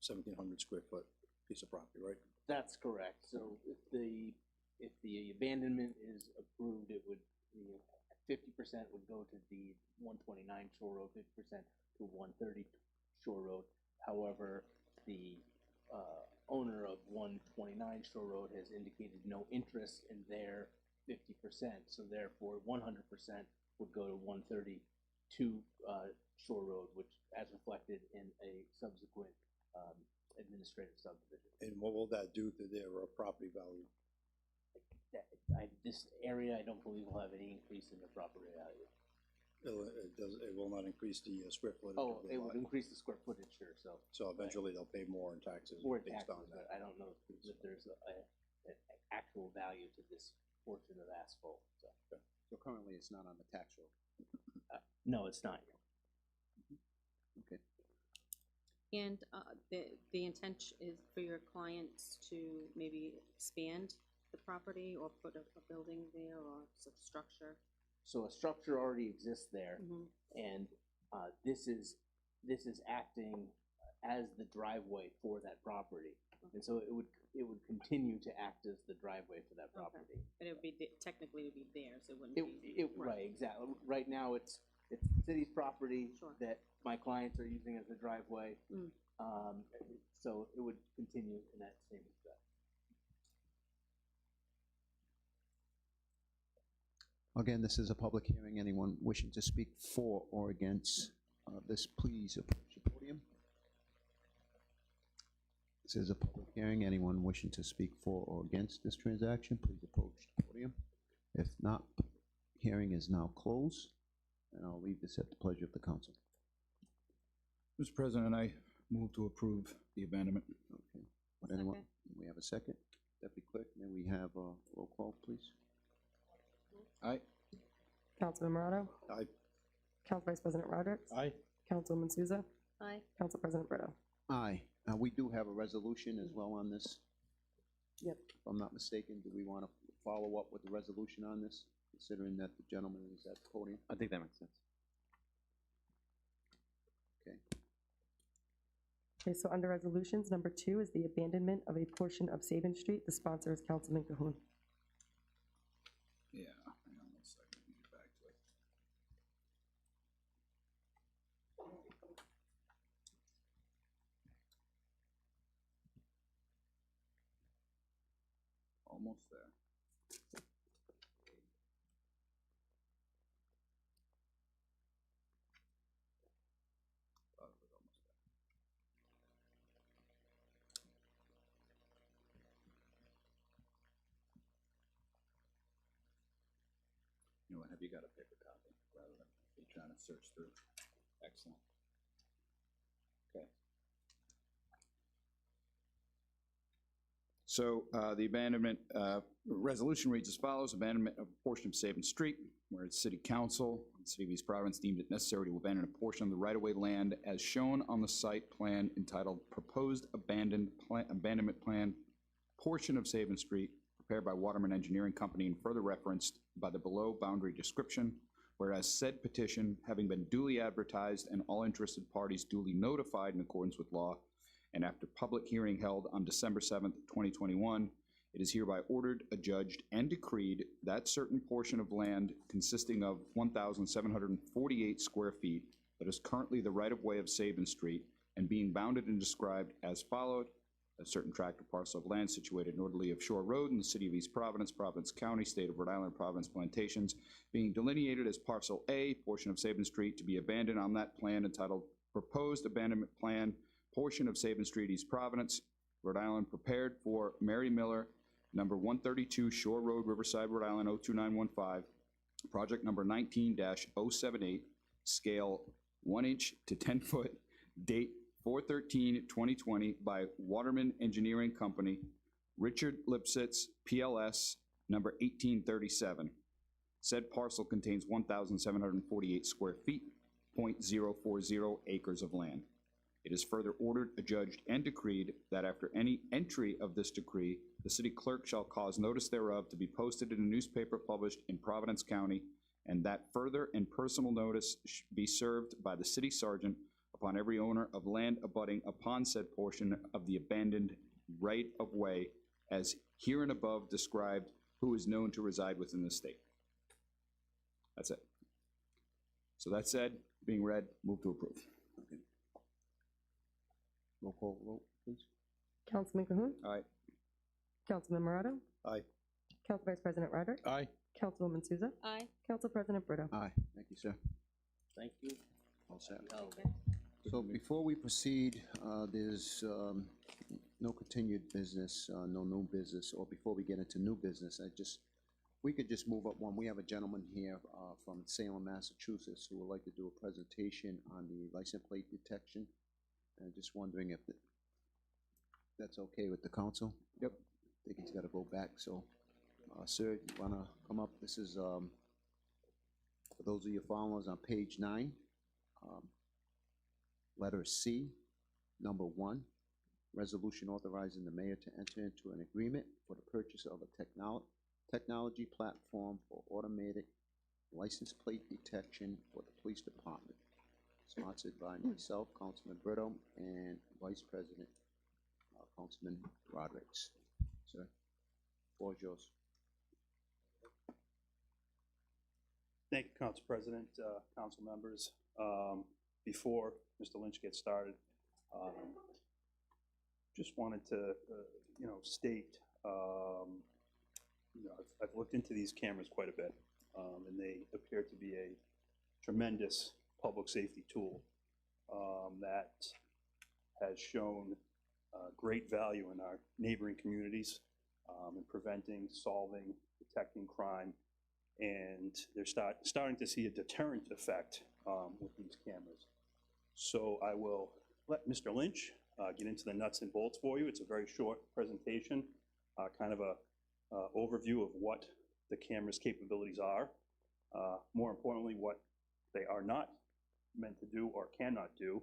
1,700 square foot piece of property, right? That's correct. So if the abandonment is approved, it would, 50% would go to the 129 Shore Road, 50% to 130 Shore Road. However, the owner of 129 Shore Road has indicated no interest in their 50%, so therefore 100% would go to 132 Shore Road, which, as reflected in a subsequent administrative subdivision. And what will that do to their property value? This area, I don't believe will have any increase in the property value. It will not increase the square footage Oh, of the it lot. would increase the square footage, sure, so. So eventually they'll pay more in taxes Or based taxes, on but that. I don't know if there's an actual value to this portion of asphalt, so. So currently it's not on the tax roll. No, it's not. Okay. And the intent is for your clients to maybe expand the property or put a building there or some structure? So a structure already exists there, Mhm. and this is acting as the driveway for that property. And so it would continue to act as the driveway for that property. But it would be, technically it would be theirs, it wouldn't be. Right, exactly. Right now, it's the city's property Sure. that my clients are using as the driveway. Mm. So it would continue in that same respect. Again, this is a public hearing. Anyone wishing to speak for or against this, please approach the podium. This is a public hearing. Anyone wishing to speak for or against this transaction, please approach the podium. If not, hearing is now closed, and I'll leave this at the pleasure of the council. Mr. President, I move to approve the abandonment. Okay. Would anyone, Second. we have a second? Deputy Clerk, may we have a roll call, please? Aye. Councilman Morado? Aye. Council Vice President Rodrick? Aye. Councilwoman Souza? Aye. Council President Brito? Aye. We do have a resolution as well on this. Yep. If I'm not mistaken, do we want to follow up with the resolution on this, considering that the gentleman is at the podium? I think that makes sense. Okay. Okay, so under resolutions, number 2 is the abandonment of a portion of Sabin Street. The sponsor is Councilman Cahoon. Yeah, hang on one second, let me get back to it. Almost there. Thought it was almost there. You know what, have you got a paper copy rather than me trying to search through? Excellent. Okay. So the abandonment resolution reads as follows: abandonment of a portion of Sabin Street, where it's City Council, the City of East Providence deemed it necessary to abandon a portion of the right-of-way land as shown on the site plan entitled Proposed Abandonment Plan, portion of Sabin Street, prepared by Waterman Engineering Company and further referenced by the below boundary description, whereas said petition, having been duly advertised and all interested parties duly notified in accordance with law, and after public hearing held on December 7th, 2021, it is hereby ordered, adjudged, and decreed that certain portion of land consisting of 1,748 square feet that is currently the right-of-way of Sabin Street and being bounded and described as followed: a certain tract or parcel of land situated northerly of Shore Road in the City of East Providence, Providence County, State of Rhode Island, Providence Plantations, being delineated as Parcel A, portion of Sabin Street, to be abandoned on that plan entitled Proposed Abandonment Plan, portion of Sabin Street, East Providence, Rhode Island, prepared for Mary Miller, number 132 Shore Road, Riverside, Rhode Island, 02915, project number 19-078, scale 1 inch to 10 foot, date 4/13/2020 by Waterman Engineering Company, Richard Lipsitz, PLS, number 1837. Said parcel contains 1,748 square feet, 0.040 acres of land. It is further ordered, adjudged, and decreed that after any entry of this decree, the city clerk shall cause notice thereof to be posted in a newspaper published in Providence County, and that further and personal notice be served by the city sergeant upon every owner of land abutting upon said portion of the abandoned right-of-way as here and above described, who is known to reside within the state. That's it. So that said, being read, move to approve. Roll call vote, please. Councilman Cahoon. Aye. Councilman Morato. Aye. Council Vice President Rodrick. Aye. Councilwoman Souza. Aye. Council President Brito. Aye, thank you, sir. Thank you. All set. Okay. So before we proceed, there's no continued business, no new business, or before we get into new business, we could just move up one. We have a gentleman here from Salem, Massachusetts, who would like to do a presentation on the license plate detection. And just wondering if that's okay with the council? Yep. I think he's got to go back, so, sir, you want to come up? This is, for those of you followers, on page 9. Letter C, number 1, resolution authorizing the mayor to enter into an agreement for the purchase of a technology platform for automated license plate detection for the police department. Sponsored by myself, Councilman Brito, and Vice President, Councilman Rodrick. Sir, floor is yours. Thank you, Council President, council members. Before Mr. Lynch gets started, just wanted to, state, I've looked into these cameras quite a bit, and they appear to be a tremendous public safety tool that has shown great value in our neighboring communities in preventing, solving, detecting crime, and they're starting to see a deterrent effect with these cameras. So I will let Mr. Lynch get into the nuts and bolts for you. It's a very short presentation, kind of a overview of what the camera's capabilities are. More importantly, what they are not meant to do or cannot do.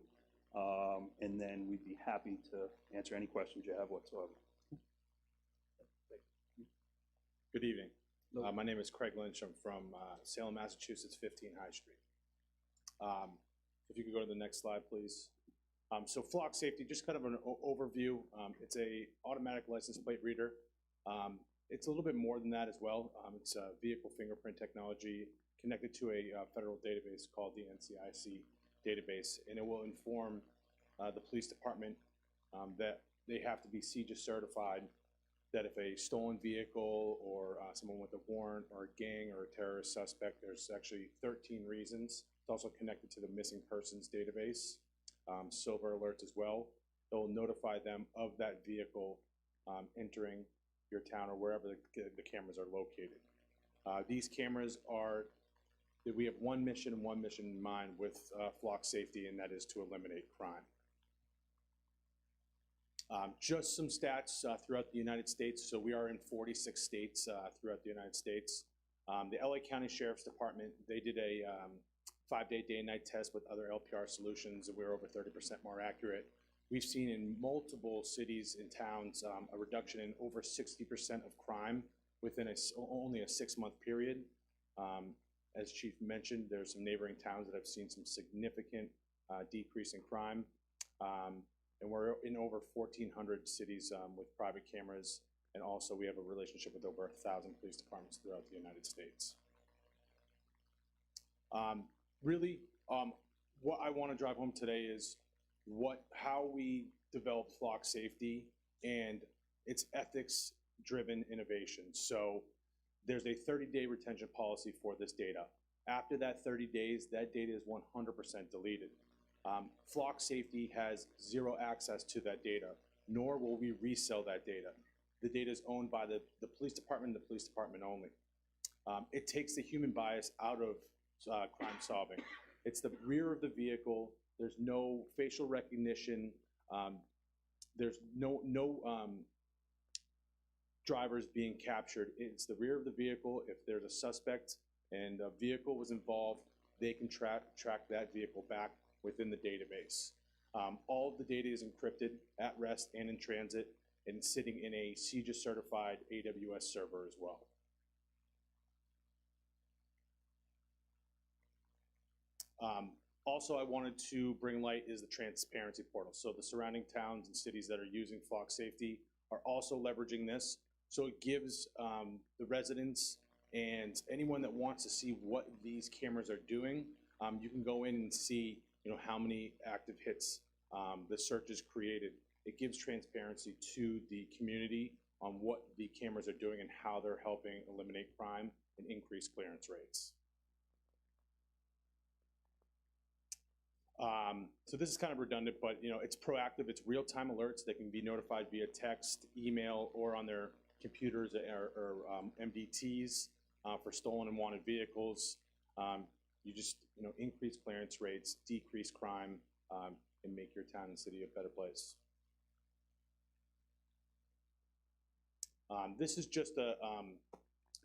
And then we'd be happy to answer any questions you have whatsoever. Good evening. My name is Craig Lynch. I'm from Salem, Massachusetts, 15 High Street. If you could go to the next slide, please. So Flock Safety, just kind of an overview. It's a automatic license plate reader. It's a little bit more than that as well. It's a vehicle fingerprint technology connected to a federal database called the NCIC database, and it will inform the police department that they have to be CJIS certified, that if a stolen vehicle or someone with a warrant or a gang or a terrorist suspect, there's actually 13 reasons. It's also connected to the missing persons database, silver alerts as well. They'll notify them of that vehicle entering your town or wherever the cameras are located. These cameras we have one mission in mind with Flock Safety, and that is to eliminate crime. Just some stats throughout the United States. So we are in 46 states throughout the United States. The LA County Sheriff's Department, they did a 5-day day and night test with other LPR solutions, and we were over 30% more accurate. We've seen in multiple cities and towns a reduction in over 60% of crime within only a 6-month period. As Chief mentioned, there's some neighboring towns that have seen some significant decrease in crime. And we're in over 1,400 cities with private cameras, and also we have a relationship with over 1,000 police departments throughout the United States. Really, what I want to drive home today is how we develop Flock Safety and its ethics-driven innovation. So there's a 30-day retention policy for this data. After that 30 days, that data is 100% deleted. Flock Safety has zero access to that data, nor will we resell that data. The data is owned by the police department and the police department only. It takes the human bias out of crime solving. It's the rear of the vehicle. There's no facial recognition. There's no drivers being captured. It's the rear of the vehicle. If there's a suspect and a vehicle was involved, they can track that vehicle back within the database. All of the data is encrypted at rest and in transit, and sitting in a CJIS certified AWS server as well. Also, I wanted to bring light is the transparency portal. So the surrounding towns and cities that are using Flock Safety are also leveraging this. So it gives the residents and anyone that wants to see what these cameras are doing, you can go in and see how many active hits the search has created. It gives transparency to the community on what the cameras are doing and how they're helping eliminate crime and increase clearance rates. So this is kind of redundant, but it's proactive. It's real-time alerts. They can be notified via text, email, or on their computers or MDTs for stolen and wanted vehicles. You just increase clearance rates, decrease crime, and make your town and city a better place. This is just a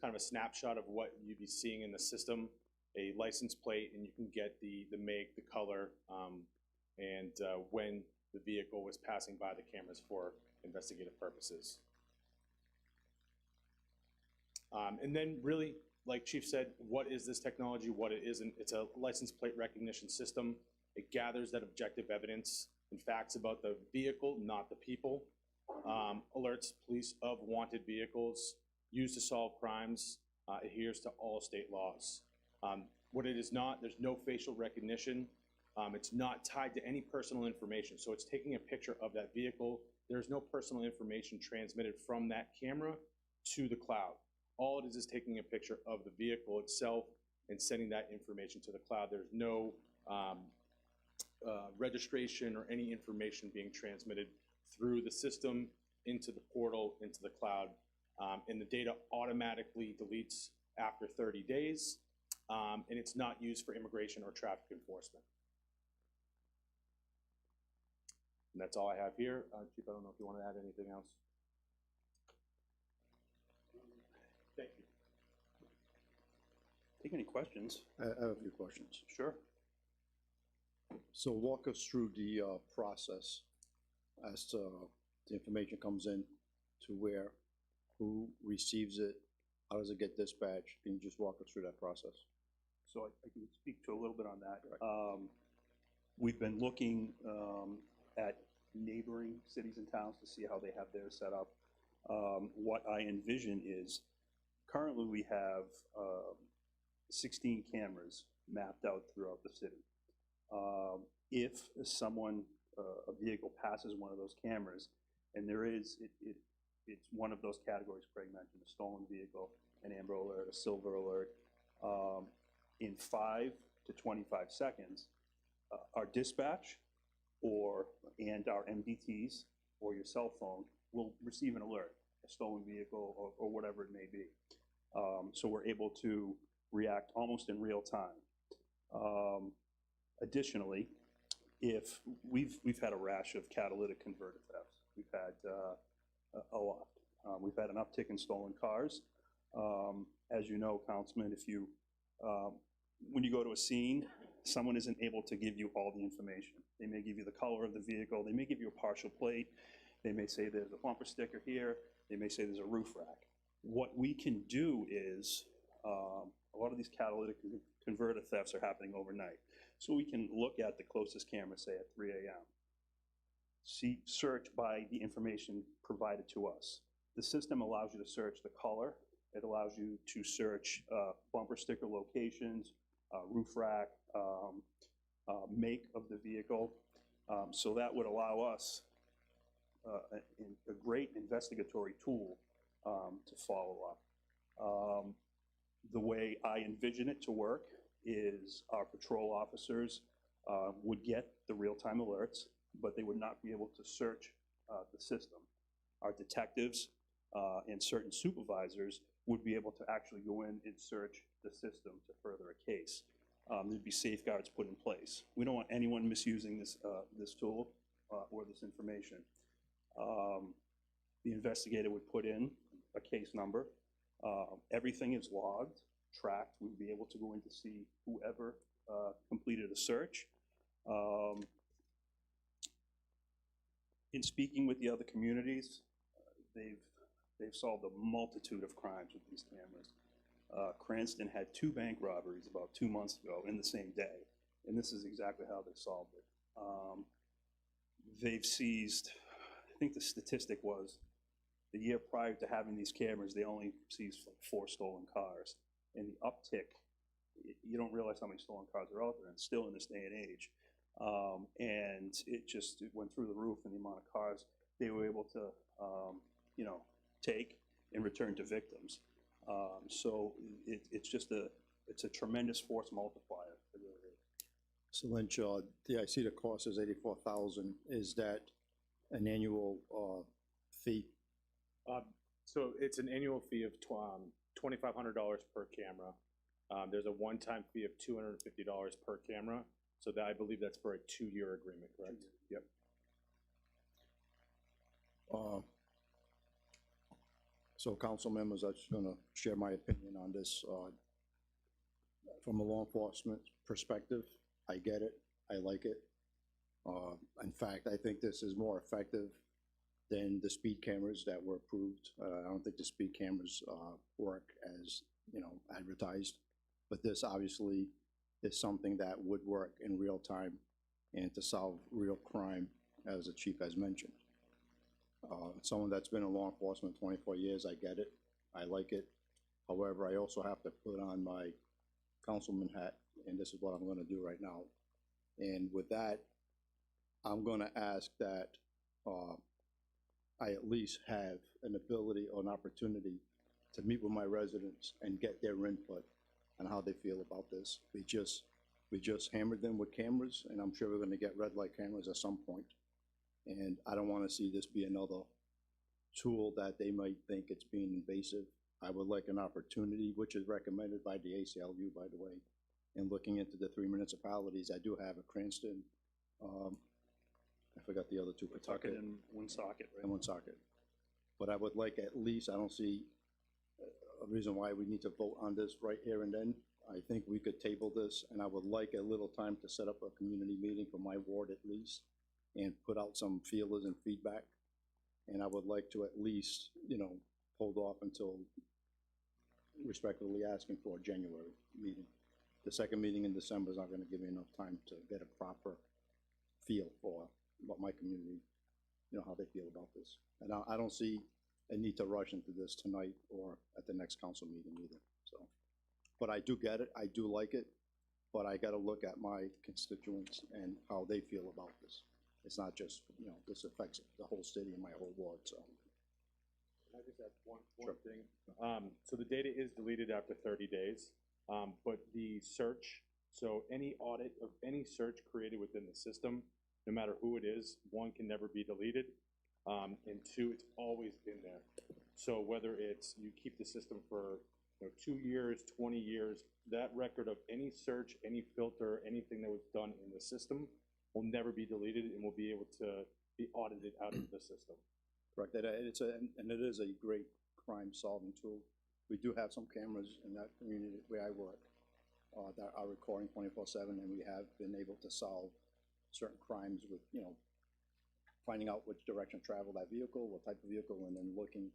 kind of a snapshot of what you'd be seeing in the system. A license plate, and you can get the make, the color, and when the vehicle was passing by the cameras for investigative purposes. And then really, like Chief said, what is this technology? What it isn't? It's a license plate recognition system. It gathers that objective evidence and facts about the vehicle, not the people. Alerts police of wanted vehicles, used to solve crimes, adheres to all state laws. What it is not, there's no facial recognition. It's not tied to any personal information. So it's taking a picture of that vehicle. There's no personal information transmitted from that camera to the cloud. All it is taking a picture of the vehicle itself and sending that information to the cloud. There's no registration or any information being transmitted through the system into the portal, into the cloud. And the data automatically deletes after 30 days. And it's not used for immigration or traffic enforcement. And that's all I have here. Chief, I don't know if you want to add anything else. Thank you. Take any questions? I have a few questions. Sure. So walk us through the process as to the information comes in to where, who receives it, how does it get dispatched? Can you just walk us through that process? So I can speak to a little bit on that. We've been looking at neighboring cities and towns to see how they have theirs set up. What I envision is currently we have 16 cameras mapped out throughout the city. If someone, a vehicle passes one of those cameras, and there is, it's one of those categories Craig mentioned, a stolen vehicle, an amber alert, a silver alert, in 5 to 25 seconds, our dispatch and our MDTs or your cell phone will receive an alert, a stolen vehicle or whatever it may be. So we're able to react almost in real time. Additionally, if we've had a rash of catalytic converter thefts, we've had a lot. We've had an uptick in stolen cars. As you know, Councilman, if you when you go to a scene, someone isn't able to give you all the information. They may give you the color of the vehicle. They may give you a partial plate. They may say there's a bumper sticker here. They may say there's a roof rack. What we can do is, a lot of these catalytic converter thefts are happening overnight. So we can look at the closest camera, say at 3 a.m. Search by the information provided to us. The system allows you to search the color. It allows you to search bumper sticker locations, roof rack, make of the vehicle. So that would allow us a great investigatory tool to follow up. The way I envision it to work is our patrol officers would get the real-time alerts, but they would not be able to search the system. Our detectives and certain supervisors would be able to actually go in and search the system to further a case. There'd be safeguards put in place. We don't want anyone misusing this, this tool or this information. The investigator would put in a case number. Everything is logged, tracked. We'd be able to go in to see whoever completed a search. In speaking with the other communities, they've solved a multitude of crimes with these cameras. Cranston had 2 bank robberies about 2 months ago in the same day, and this is exactly how they solved it. They've seized, I think the statistic was, the year prior to having these cameras, they only seized like 4 stolen cars. And the uptick, you don't realize how many stolen cars are out there, and still in this day and age. And it went through the roof in the amount of cars they were able to, you know, take and return to victims. So it's a tremendous force multiplier. It really is. So Lynch, I see the cost is 84,000. Is that an annual fee? So it's an annual fee of $2,500 per camera. There's a one-time fee of $250 per camera. So that, I believe that's for a 2-year agreement, correct? Yep. So council members, I'm just gonna share my opinion on this. From a law enforcement perspective, I get it, I like it. In fact, I think this is more effective than the speed cameras that were approved. I don't think the speed cameras work as, you know, advertised. But this obviously is something that would work in real time and to solve real crime, as the chief has mentioned. Someone that's been in law enforcement 24 years, I get it, I like it. However, I also have to put on my councilman hat, and this is what I'm gonna do right now. And with that, I'm gonna ask that I at least have an ability or an opportunity to meet with my residents and get their input on how they feel about this. We just hammered them with cameras, and I'm sure we're gonna get red light cameras at some point. And I don't wanna see this be another tool that they might think it's being invasive. I would like an opportunity, which is recommended by the ACLU, by the way, in looking into the 3 municipalities. I do have a Cranston, I forgot the other two, Pawtucket and Woonsocket, right? and Woonsocket. But I would like at least, I don't see a reason why we need to vote on this right here and then. I think we could table this, and I would like a little time to set up a community meeting for my ward at least, and put out some feelers and feedback. And I would like to at least, you know, hold off until respectfully asking for a January meeting. The second meeting in December is not gonna give me enough time to get a proper feel for what my community, you know, how they feel about this. And I don't see a need to rush into this tonight or at the next council meeting either, so. But I do get it, I do like it, but I gotta look at my constituents and how they feel about this. It's not just, you know, this affects the whole city and my whole ward, so. Can I just add one Sure. thing? So the data is deleted after 30 days, but the search, so any audit of any search created within the system, no matter who it is, one, can never be deleted, and two, it's always been there. So whether it's you keep the system for 2 years, 20 years, that record of any search, any filter, anything that was done in the system will never be deleted and will be able to be audited out of the system. Correct, and it is a great crime-solving tool. We do have some cameras in that community where I work that are recording 24/7, and we have been able to solve certain crimes with, you know, finding out which direction traveled that vehicle, what type of vehicle, and then looking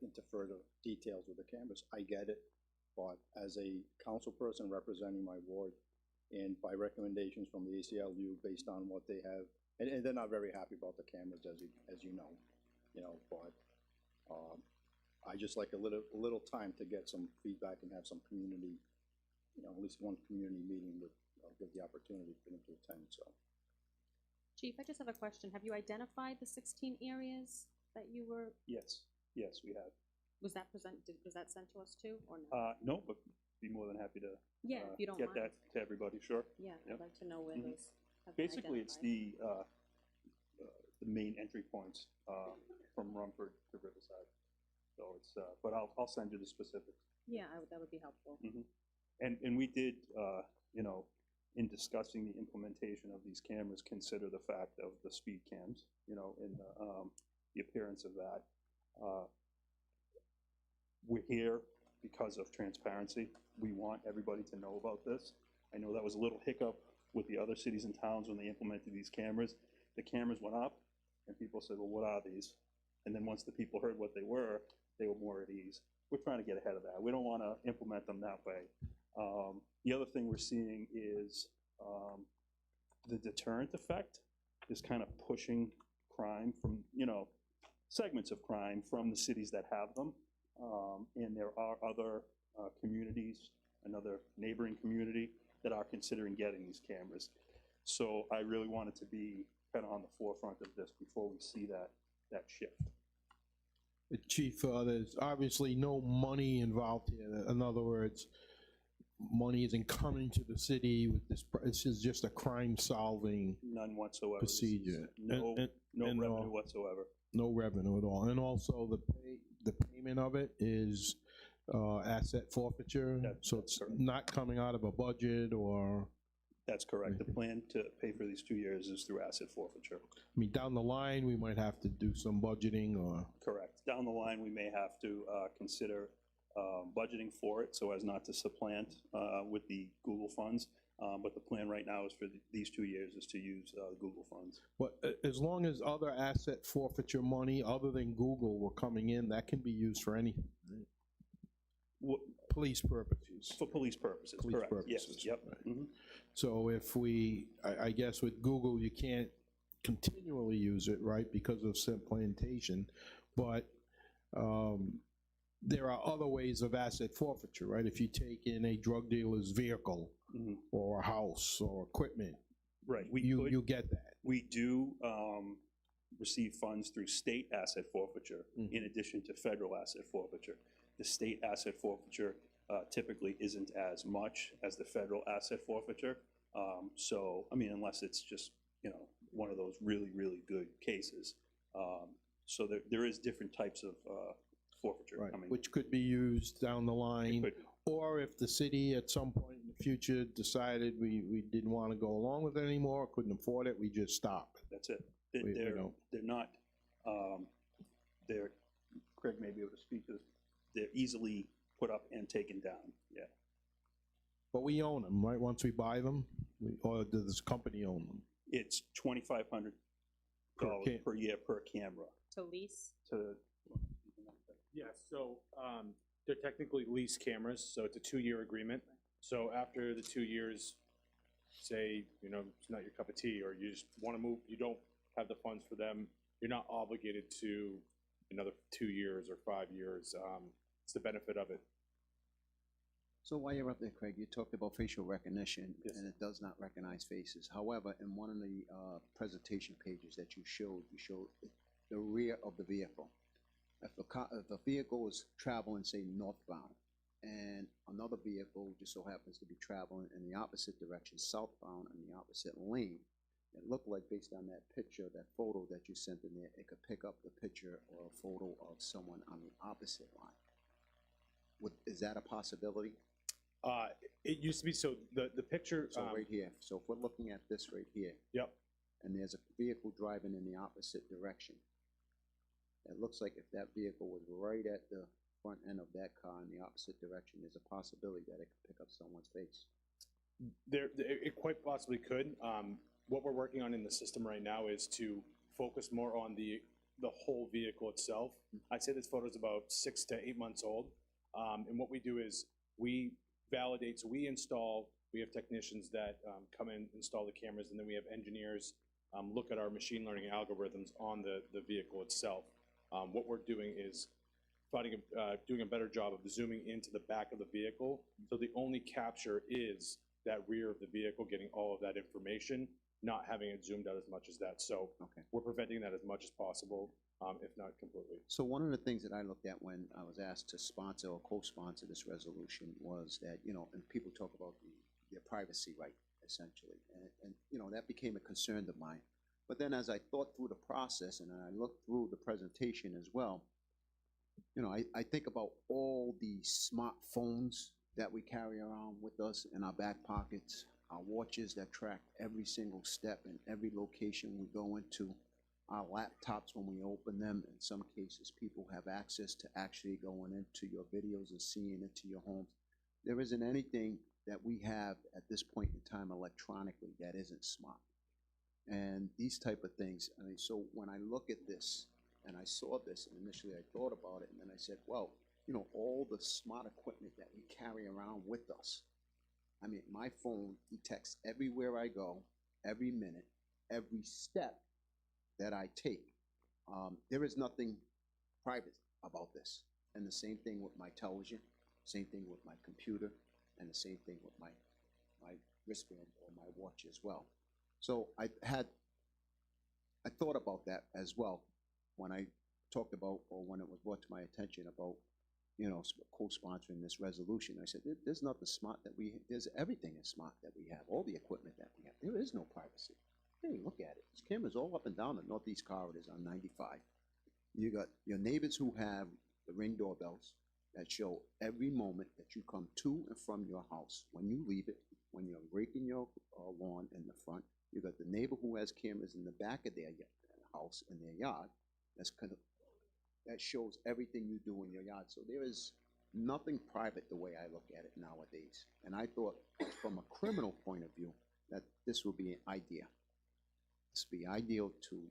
into further details with the cameras. I get it, but as a council person representing my ward, and by recommendations from the ACLU based on what they have, and they're not very happy about the cameras, as you know, but I just like a little time to get some feedback and have some community, you know, at least one community meeting with, give the opportunity for them to attend, so. Chief, I just have a question. Have you identified the 16 areas that you were, Yes, we have. was that sent to us too, or no? No, but be more than happy to Yeah, if you don't get mind. that to everybody, sure. Yeah, Yep. I'd like to know where Mhm. those have been Basically, it's identified. the main entry points from Rumford to Riverside. So it's, but I'll send you the specifics. Yeah, that would be helpful. And we did, you know, in discussing the implementation of these cameras, consider the fact of the speed cams, you know, and the appearance of that. We're here because of transparency. We want everybody to know about this. I know that was a little hiccup with the other cities and towns when they implemented these cameras. The cameras went up, and people said, well, what are these? And then once the people heard what they were more at ease. We're trying to get ahead of that. We don't want to implement them that way. The other thing we're seeing is the deterrent effect is kind of pushing crime from, you know, segments of crime from the cities that have them. And there are other communities, another neighboring community that are considering getting these cameras. So I really wanted to be kind of on the forefront of this before we see that shift. Chief, there's obviously no money involved here. In other words, money isn't coming to the city with this, this is just a crime-solving None whatsoever. This is procedure. No, And- no and, revenue whatsoever. No revenue at all. And also the payment of it is asset forfeiture, That's so it's correct. not coming out of a budget or, That's correct. The plan to pay for these 2 years is through asset forfeiture. I mean, down the line, we might have to do some budgeting or, Correct. Down the line, we may have to consider budgeting for it so as not to supplant with the Google funds. But the plan right now is for these 2 years is to use Google funds. but as long as other asset forfeiture money other than Google were coming in, that can be used for anything. Wh- Police purposes. For police purposes, Police correct. Yes, purposes, yep. right. Mhm. So if I guess with Google, you can't continually use it, right, because of supplantation, but there are other ways of asset forfeiture, right? If you take in a drug dealer's vehicle Mhm. or a house or equipment, Right. you get that. We do receive funds through state asset forfeiture in addition to federal asset forfeiture. The state asset forfeiture typically isn't as much as the federal asset forfeiture. So, I mean, unless it's just, one of those really, really good cases. So there is different types of forfeiture Right, coming. which could be used down the line, could. or if the city at some point in the future decided we didn't want to go along with it anymore, couldn't afford it, we just stop. That's it. We They're don't. not, Craig may be able to speak to this, they're easily put up and taken down, yeah. But we own them, right, once we buy them, or does this company own them? It's $2,500 cam- per year per camera To lease? to, Yes, so they're technically lease cameras, so it's a 2-year agreement. So after the 2 years, say, it's not your cup of tea, or you just want to move, you don't have the funds for them, you're not obligated to another 2 years or 5 years. It's the benefit of it. So while you're up there, Craig, you talked about facial recognition, Yes. and it does not recognize faces. However, in one of the presentation pages that you showed the rear of the vehicle. If a vehicle is traveling, say, northbound, and another vehicle just so happens to be traveling in the opposite direction, southbound in the opposite lane, it looked like, based on that picture, that photo that you sent in there, it could pick up the picture or a photo of someone on the opposite line. Is that a possibility? It used to be, so the picture. So right here, so if we're looking at this right here, Yep. and there's a vehicle driving in the opposite direction, it looks like if that vehicle was right at the front end of that car in the opposite direction, there's a possibility that it could pick up someone's face. It quite possibly could. What we're working on in the system right now is to focus more on the whole vehicle itself. I'd say this photo is about 6 to 8 months old. And what we do is we validate, so we have technicians that come in, install the cameras, and then we have engineers look at our machine learning algorithms on the vehicle itself. What we're doing is doing a better job of zooming into the back of the vehicle. So the only capture is that rear of the vehicle, getting all of that information, not having it zoomed out as much as that. So Okay. we're preventing that as much as possible, if not completely. So one of the things that I looked at when I was asked to sponsor or co-sponsor this resolution was that, and people talk about their privacy right, essentially. And that became a concern of mine. But then as I thought through the process and I looked through the presentation as well, I think about all the smartphones that we carry around with us in our back pockets, our watches that track every single step and every location we go into, our laptops when we open them. In some cases, people have access to actually going into your videos and seeing into your homes. There isn't anything that we have at this point in time electronically that isn't smart. And these type of things, so when I look at this and I saw this, and initially I thought about it, and then I said, well, all the smart equipment that we carry around with us. My phone detects everywhere I go, every minute, every step that I take. There is nothing private about this. And the same thing with my television, same thing with my computer, and the same thing with my wristband or my watch as well. So I thought about that as well when I talked about, or when it was brought to my attention about, you know, co-sponsoring this resolution. I said, there's nothing smart there's everything is smart that we have, all the equipment that we have. There is no privacy. Hey, look at it. There's cameras all up and down the northeast corridors on 95. You got your neighbors who have the Ring doorbells that show every moment that you come to and from your house, when you leave it, when you're raking your lawn in the front. You got the neighbor who has cameras in the back of their house, in their yard. That shows everything you do in your yard. So there is nothing private the way I look at it nowadays. And I thought, from a criminal point of view, that this would be an idea. This would be ideal to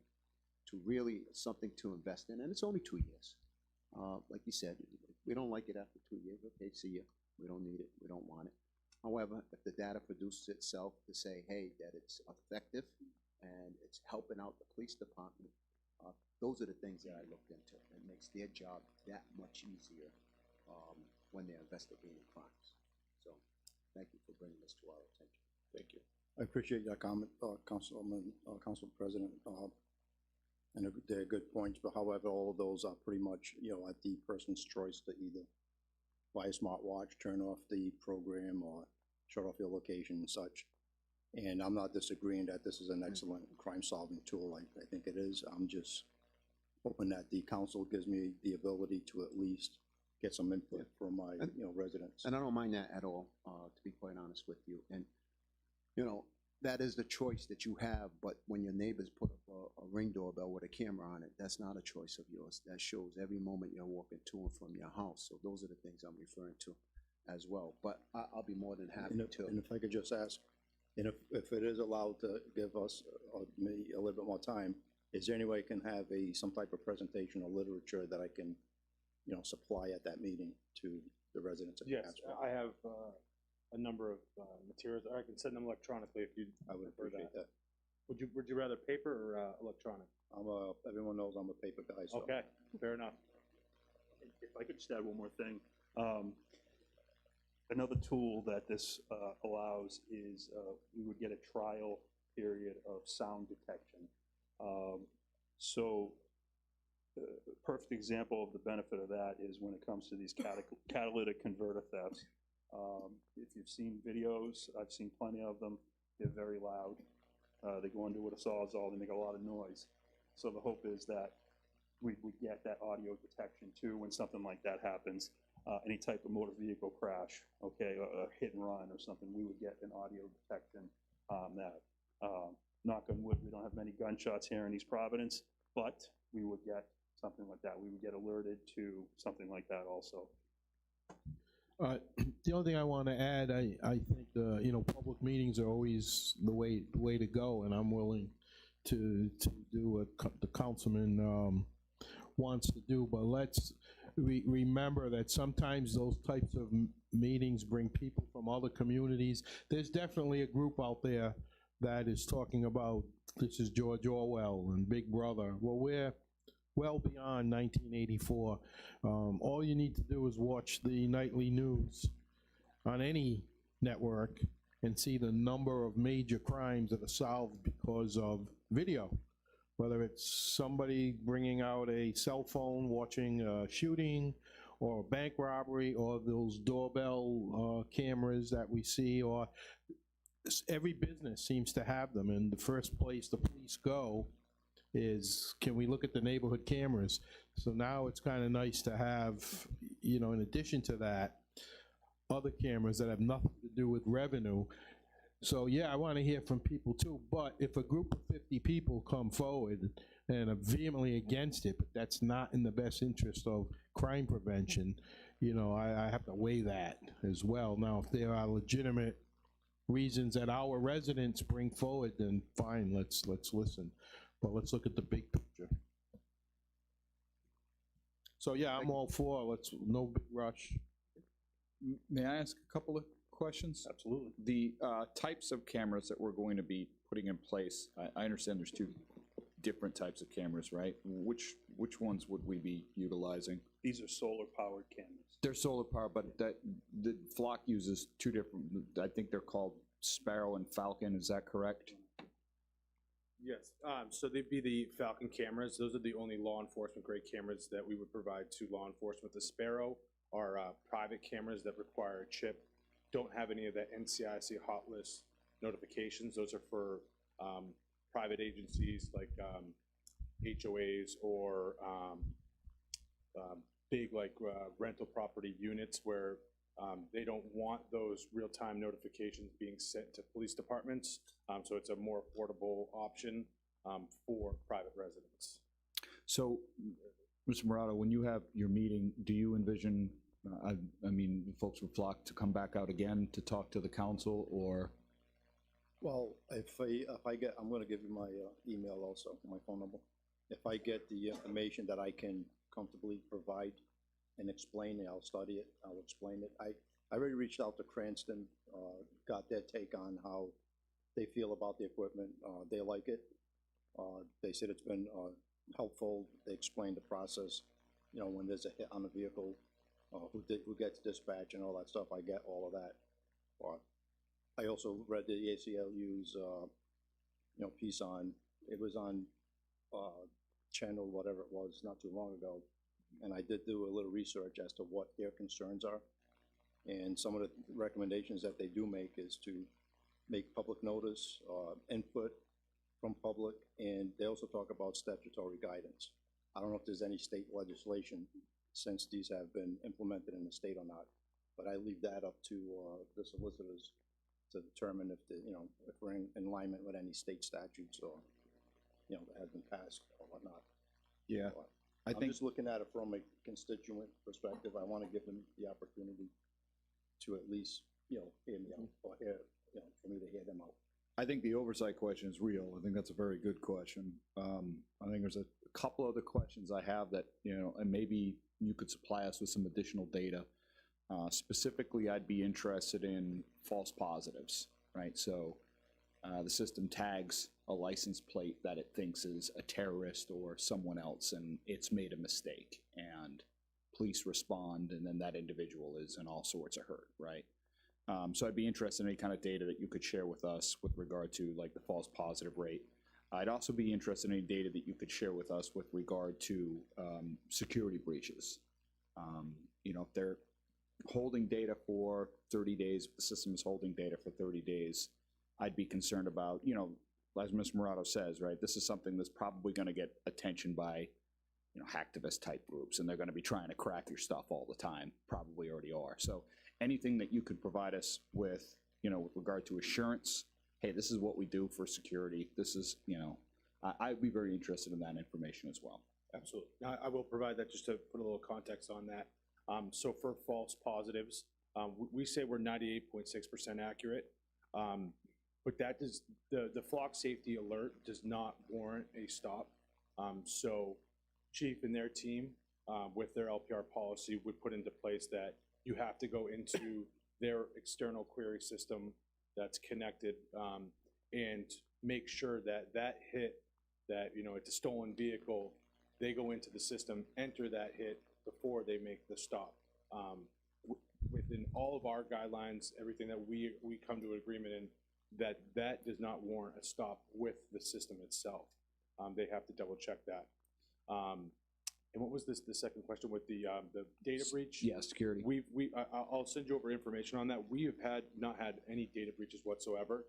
really something to invest in, and it's only 2 years. Like you said, if we don't like it after 2 years, okay, see ya. We don't need it, we don't want it. However, if the data produces itself to say, hey, that it's effective and it's helping out the police department, those are the things that I looked into. It makes their job that much easier when they're investigating crimes. So, thank you for bringing this to our attention. Thank you. I appreciate that comment, Council President. And they're good points, but however, all of those are pretty much, you know, at the person's choice to either buy a smartwatch, turn off the program, or shut off your location and such. And I'm not disagreeing that this is an excellent crime-solving tool. I think it is. I'm just hoping that the council gives me the ability to at least get some input from my, you know, residents. And I don't mind that at all, to be quite honest with you. And, you know, that is the choice that you have, but when your neighbors put up a Ring doorbell with a camera on it, that's not a choice of yours. That shows every moment you're walking to and from your house. So those are the things I'm referring to as well. But I'll be more than happy to. And if I could just ask, and if it is allowed to give us, me a little bit more time, is there any way I can have some type of presentation or literature that I can, you know, supply at that meeting to the residents? Yes, I have a number of materials. I can send them electronically if you. I would appreciate that. Would you rather paper or electronic? Everyone knows I'm a paper guy, so. Okay, fair enough. If I could just add one more thing. Another tool that this allows is we would get a trial period of sound detection. So a perfect example of the benefit of that is when it comes to these catalytic converter thefts. If you've seen videos, I've seen plenty of them. They're very loud. They go into with a sawzall, they make a lot of noise. So the hope is that we get that audio detection too when something like that happens. Any type of motor vehicle crash, okay, a hit and run or something, we would get an audio detection that, knock on wood, we don't have many gunshots here in East Providence, but we would get something like that. We would get alerted to something like that also. The only thing I want to add, I think you know, public meetings are always the way to go, and I'm willing to do what the councilman wants to do. But let's remember that sometimes those types of meetings bring people from other communities. There's definitely a group out there that is talking about this is George Orwell and Big Brother. Well, we're well beyond 1984. All you need to do is watch the nightly news on any network and see the number of major crimes that are solved because of video. Whether it's somebody bringing out a cell phone, watching a shooting, or a bank robbery, or those doorbell cameras that we see, or every business seems to have them. And the first place the police go is, can we look at the neighborhood cameras? So now it's kind of nice to have, you know, in addition to that, other cameras that have nothing to do with revenue. So yeah, I want to hear from people too, but if a group of 50 people come forward and are vehemently against it, but that's not in the best interest of crime prevention, you know, I have to weigh that as well. Now, if there are legitimate reasons that our residents bring forward, then fine, let's listen. But let's look at the big picture. So yeah, I'm all for, no big rush. May I ask a couple of questions? Absolutely. The types of cameras that we're going to be putting in place, I understand there's two different types of cameras, right? Which ones would we be utilizing? These are solar-powered cameras. They're solar powered, but the Flock uses two different, I think they're called Sparrow and Falcon, is that correct? Yes, so they'd be the Falcon cameras. Those are the only law enforcement grade cameras that we would provide to law enforcement. The Sparrow are private cameras that require a chip, don't have any of that NCIC hot list notifications. Those are for private agencies like HOAs or big like rental property units where they don't want those real-time notifications being sent to police departments. So it's a more affordable option for private residents. So, Mr. Murata, when you have your meeting, do you envision, I mean, folks would flock to come back out again to talk to the council, or? Well, if I get, I'm gonna give you my email also, my phone number. If I get the information that I can comfortably provide and explain it, I'll study it, I'll explain it. I already reached out to Cranston, got their take on how they feel about the equipment. They like it. They said it's been helpful. They explained the process. You know, when there's a hit on the vehicle, who gets dispatch and all that stuff, I get all of that. I also read the ACLU's, piece on, it was on channel, whatever it was, not too long ago. And I did do a little research as to what their concerns are. And some of the recommendations that they do make is to make public notice, input from public, and they also talk about statutory guidance. I don't know if there's any state legislation since these have been implemented in the state or not, but I leave that up to the solicitors to determine if if we're in alignment with any state statutes or, that has been passed or whatnot. Yeah, I'm just looking at it from a constituent perspective. I want to give them the opportunity to at least, hear me out, or for me to hear them out. I think the oversight question is real. I think that's a very good question. I think there's a couple other questions I have that, and maybe you could supply us with some additional data. Specifically, I'd be interested in false positives, right? So the system tags a license plate that it thinks is a terrorist or someone else, and it's made a mistake, and police respond, and then that individual is in all sorts of hurt, right? So I'd be interested in any kind of data that you could share with us with regard to like the false positive rate. I'd also be interested in any data that you could share with us with regard to security breaches. If they're holding data for 30 days, if the system is holding data for 30 days, I'd be concerned about, as Ms. Murata says, right, this is something that's probably going to get attention by, hacktivist type groups, and they're going to be trying to crack your stuff all the time, probably already are. So anything that you could provide us with, with regard to assurance, hey, this is what we do for security, this is, I'd be very interested in that information as well. Absolutely. I will provide that just to put a little context on that. So for false positives, we say we're 98.6% accurate, but that does, the flock safety alert does not warrant a stop. So Chief and their team, with their LPR policy, would put into place that you have to go into their external query system that's connected and make sure that that hit, that, it's a stolen vehicle, they go into the system, enter that hit before they make the stop. Within all of our guidelines, everything that we come to an agreement in, that does not warrant a stop with the system itself. They have to double check that. And what was the second question with the data breach? Yeah, security. I'll send you over information on that. We have not had any data breaches whatsoever.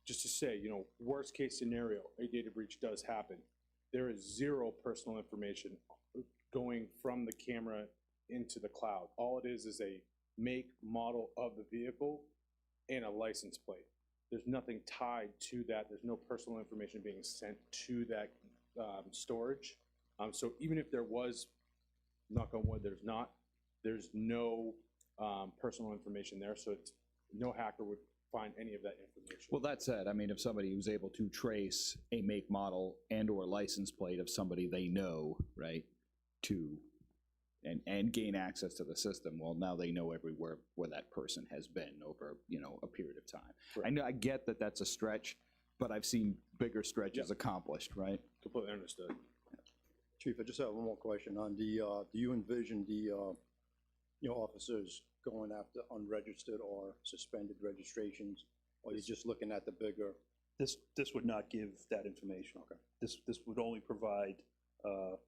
Just to say, worst case scenario, a data breach does happen. There is zero personal information going from the camera into the cloud. All it is a make, model of the vehicle and a license plate. There's nothing tied to that. There's no personal information being sent to that storage. So even if there was, knock on wood, there's no personal information there, so no hacker would find any of that information. Well, that said, I mean, if somebody was able to trace a make, model, and or license plate of somebody they know, right, and gain access to the system, well, now they know everywhere where that person has been over, a period of time. Right. I know, I get that that's a stretch, but I've seen bigger stretches accomplished, right? Completely understood. Chief, I just have one more question on the, do you envision the, officers going after unregistered or suspended registrations? Or you're just looking at the bigger This would not give that information. Okay. This would only provide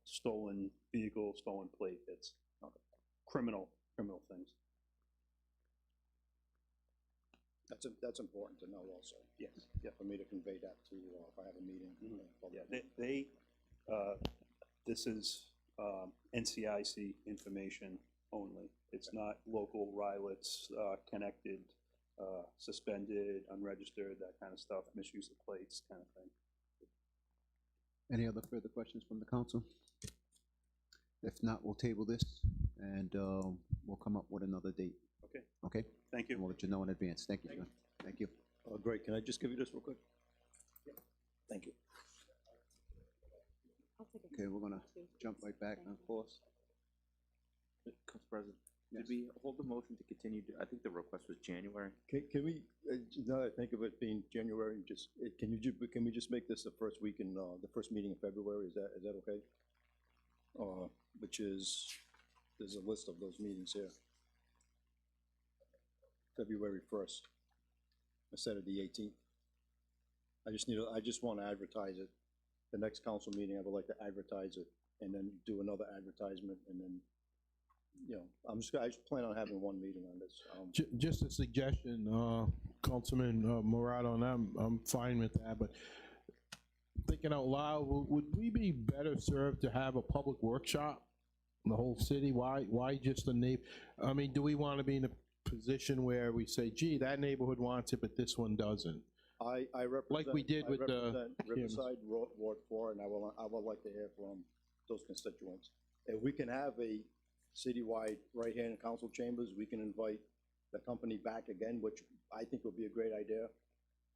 stolen vehicle, stolen plate hits, criminal things. That's important to know also. Yes. Yeah, for me to convey that to, if I have a meeting. Yeah, this is NCIC information only. It's not local RILETs, connected, suspended, unregistered, that kind of stuff, misuse of plates, kind of thing. Any other further questions from the council? If not, we'll table this and we'll come up with another date. Okay, Okay? thank And you. we'll let you know in advance. Thank you, John. Thank you. Great, can I just give you this real quick? Thank you. I'll take it. Okay, we're gonna Two. jump right back on course. Council President, did we hold the motion to continue? I think the request was January. Can we, now that I think of it being January, just, can we just make this the first week in, the first meeting in February, is that okay? Which is, there's a list of those meetings here. February 1st, instead of the 18th. I just want to advertise it. The next council meeting, I would like to advertise it, and then do another advertisement, and then, you know, I just plan on having one meeting on this. Just a suggestion, Councilman Morado, and I'm fine with that, but thinking out loud, would we be better served to have a public workshop in the whole city? Why just the neighbor? I mean, do we want to be in a position where we say, gee, that neighborhood wants it, but this one doesn't? I represent. Like we did with the Riverside, Ward 4, and I would like to hear from those constituents. If we can have a citywide right-hand council chambers, we can invite the company back again, which I think would be a great idea.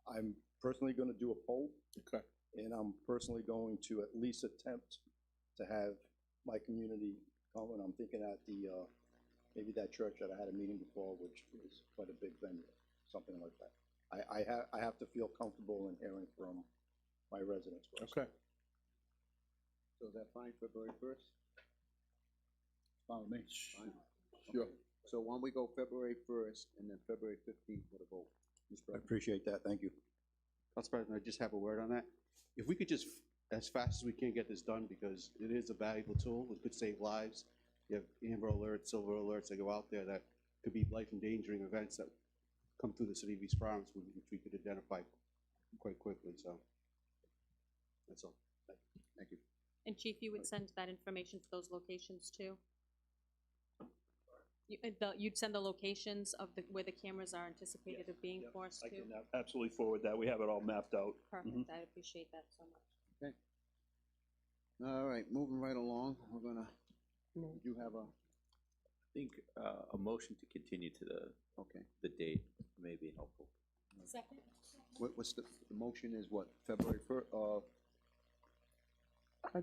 I'm personally gonna do a poll. Okay. And I'm personally going to at least attempt to have my community come, and I'm thinking at the, maybe that church that I had a meeting before, which is quite a big venue, something like that. I have to feel comfortable in hearing from my residents first. Okay. So is that fine, February 1st? Fine with me. Fine. Sure. Okay. So why don't we go February 1st and then February 15th for the vote? I appreciate that, thank you. Council President, I just have a word on that. If we could just, as fast as we can, get this done, because it is a valuable tool, it could save lives. You have Amber Alerts, Silver Alerts that go out there that could be life-endangering events that come through the city of East Providence, which we could identify quite quickly, so that's all. Thank you. And Chief, you would send that information to those locations too? You'd send the locations of where the cameras are anticipated of being forced I to? can absolutely forward that. We have it all mapped out. Perfect, I appreciate that so much. All right, moving right along, we're gonna, you have a, I think a motion to continue to the date may be helpful. Second? what's the motion is what, February 1st,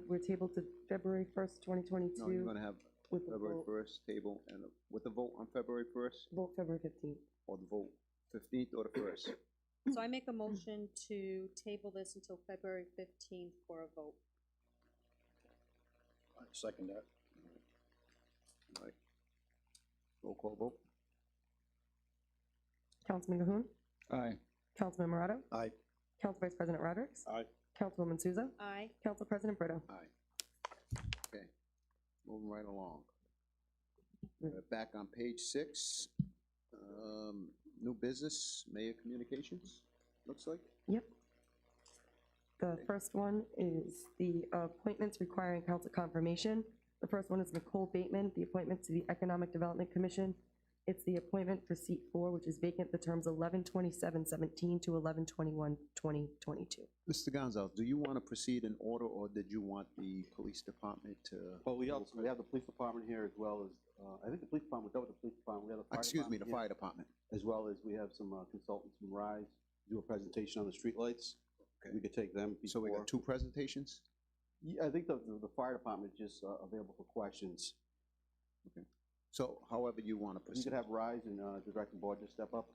We're tabled to February 1st, 2022. no, you're gonna have with the February vote. 1st table and with the vote on February 1st, Vote February 15th. or the vote 15th or the 1st? So I make a motion to table this until February 15th for a vote. I second that. All right. Roll call vote? Councilman Cahoon. Aye. Councilman Morado. Aye. Council Vice President Rodrick. Aye. Councilwoman Souza. Aye. Council President Brito. Aye. Okay, moving right along. We're back on page 6. New business, mayor communications, looks like. Yep. The first one is the appointments requiring council confirmation. The first one is Nicole Bateman, the appointment to the Economic Development Commission. It's the appointment for seat 4, which is vacant, the terms 11/27/17 to 11/21/2022. Mr. Gonzalez, do you want to proceed in order, or did you want the police department to? Well, we have the police department here, as well as, I think the police department, we're done with the police department, we have the fire Excuse me, department the here, fire department. as well as we have some consultants from RISE, do a presentation on the streetlights. Okay. We could take them So we before. got 2 presentations? Yeah, I think the fire department is just available for questions. So however you want to We proceed. could have RISE and the director board just step up.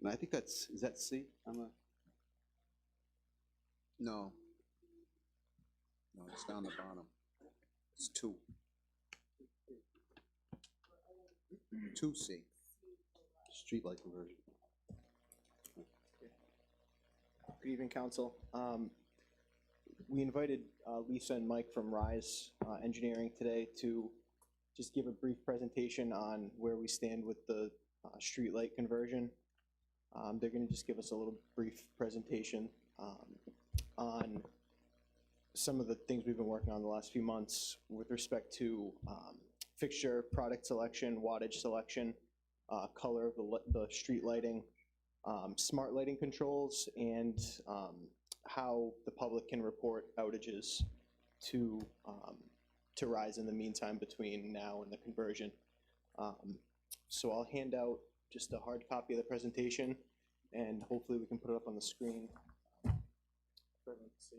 And I think is that C? No. No, it's down the bottom. It's 2. 2C. Streetlight conversion. Good evening, council. We invited Lisa and Mike from Rise Engineering today to just give a brief presentation on where we stand with the streetlight conversion. They're going to just give us a little brief presentation on some of the things we've been working on the last few months with respect to fixture, product selection, wattage selection, color of the street lighting, smart lighting controls, and how the public can report outages to Rise in the meantime between now and the conversion. So I'll hand out just a hard copy of the presentation, and hopefully we can put it up on the screen for everyone to see.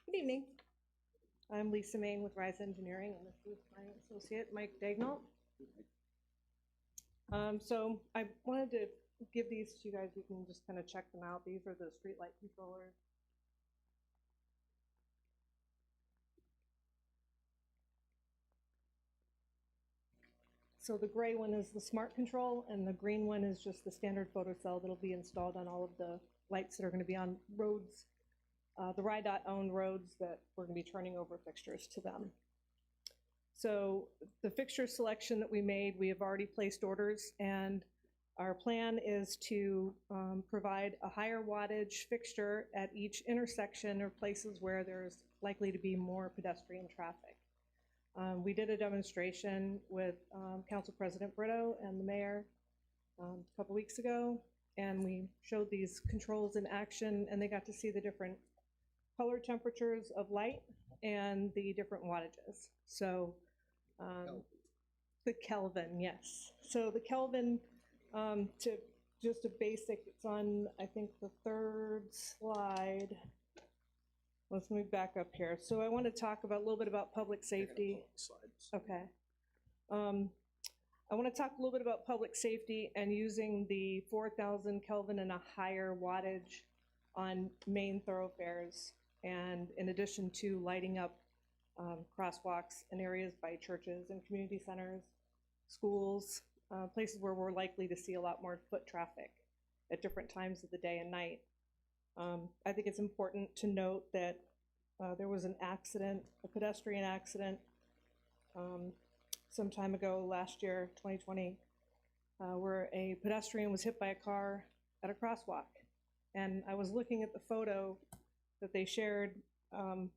Good evening. I'm Lisa Main with Rise Engineering, and this is my associate, Mike Dagnall. So I wanted to give these to you guys. You can just kind of check them out. These are the streetlight controllers. So the gray one is the smart control, and the green one is just the standard photocell that'll be installed on all of the lights that are going to be on roads, the RIDOT-owned roads that we're going to be turning over fixtures to them. So the fixture selection that we made, we have already placed orders, and our plan is to provide a higher wattage fixture at each intersection or places where there's likely to be more pedestrian traffic. We did a demonstration with Council President Brito and the mayor a couple weeks ago, and we showed these controls in action, and they got to see the different color temperatures of light and the different wattages. So the Kelvin, yes. So the Kelvin, to just a basic, it's on, I think, the third slide. Let's move back up here. So I want to talk about a little bit about public safety. Okay. I want to talk a little bit about public safety and using the 4,000 Kelvin and a higher wattage on main thoroughfares, and in addition to lighting up crosswalks in areas by churches and community centers, schools, places where we're likely to see a lot more foot traffic at different times of the day and night. I think it's important to note that there was an accident, a pedestrian accident, some time ago last year, 2020, where a pedestrian was hit by a car at a crosswalk. And I was looking at the photo that they shared on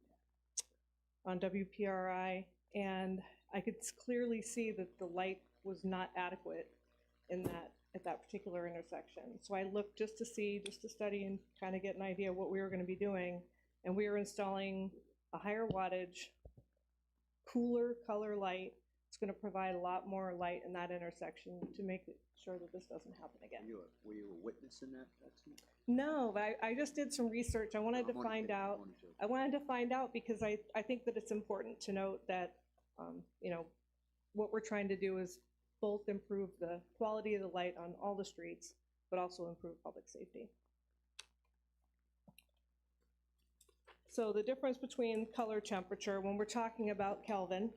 WPRI, and I could clearly see that the light was not adequate in that, at that particular intersection. So I looked just to see, just to study and kind of get an idea of what we were going to be doing. And we are installing a higher wattage, cooler color light. It's going to provide a lot more light in that intersection to make sure that this doesn't happen again. Were you a witness in that accident? No, I just did some research. I wanted to find out. I wanted to find out because I think that it's important to note that, you know, what we're trying to do is both improve the quality of the light on all the streets, but also improve public safety. So the difference between color temperature, when we're talking about Kelvin,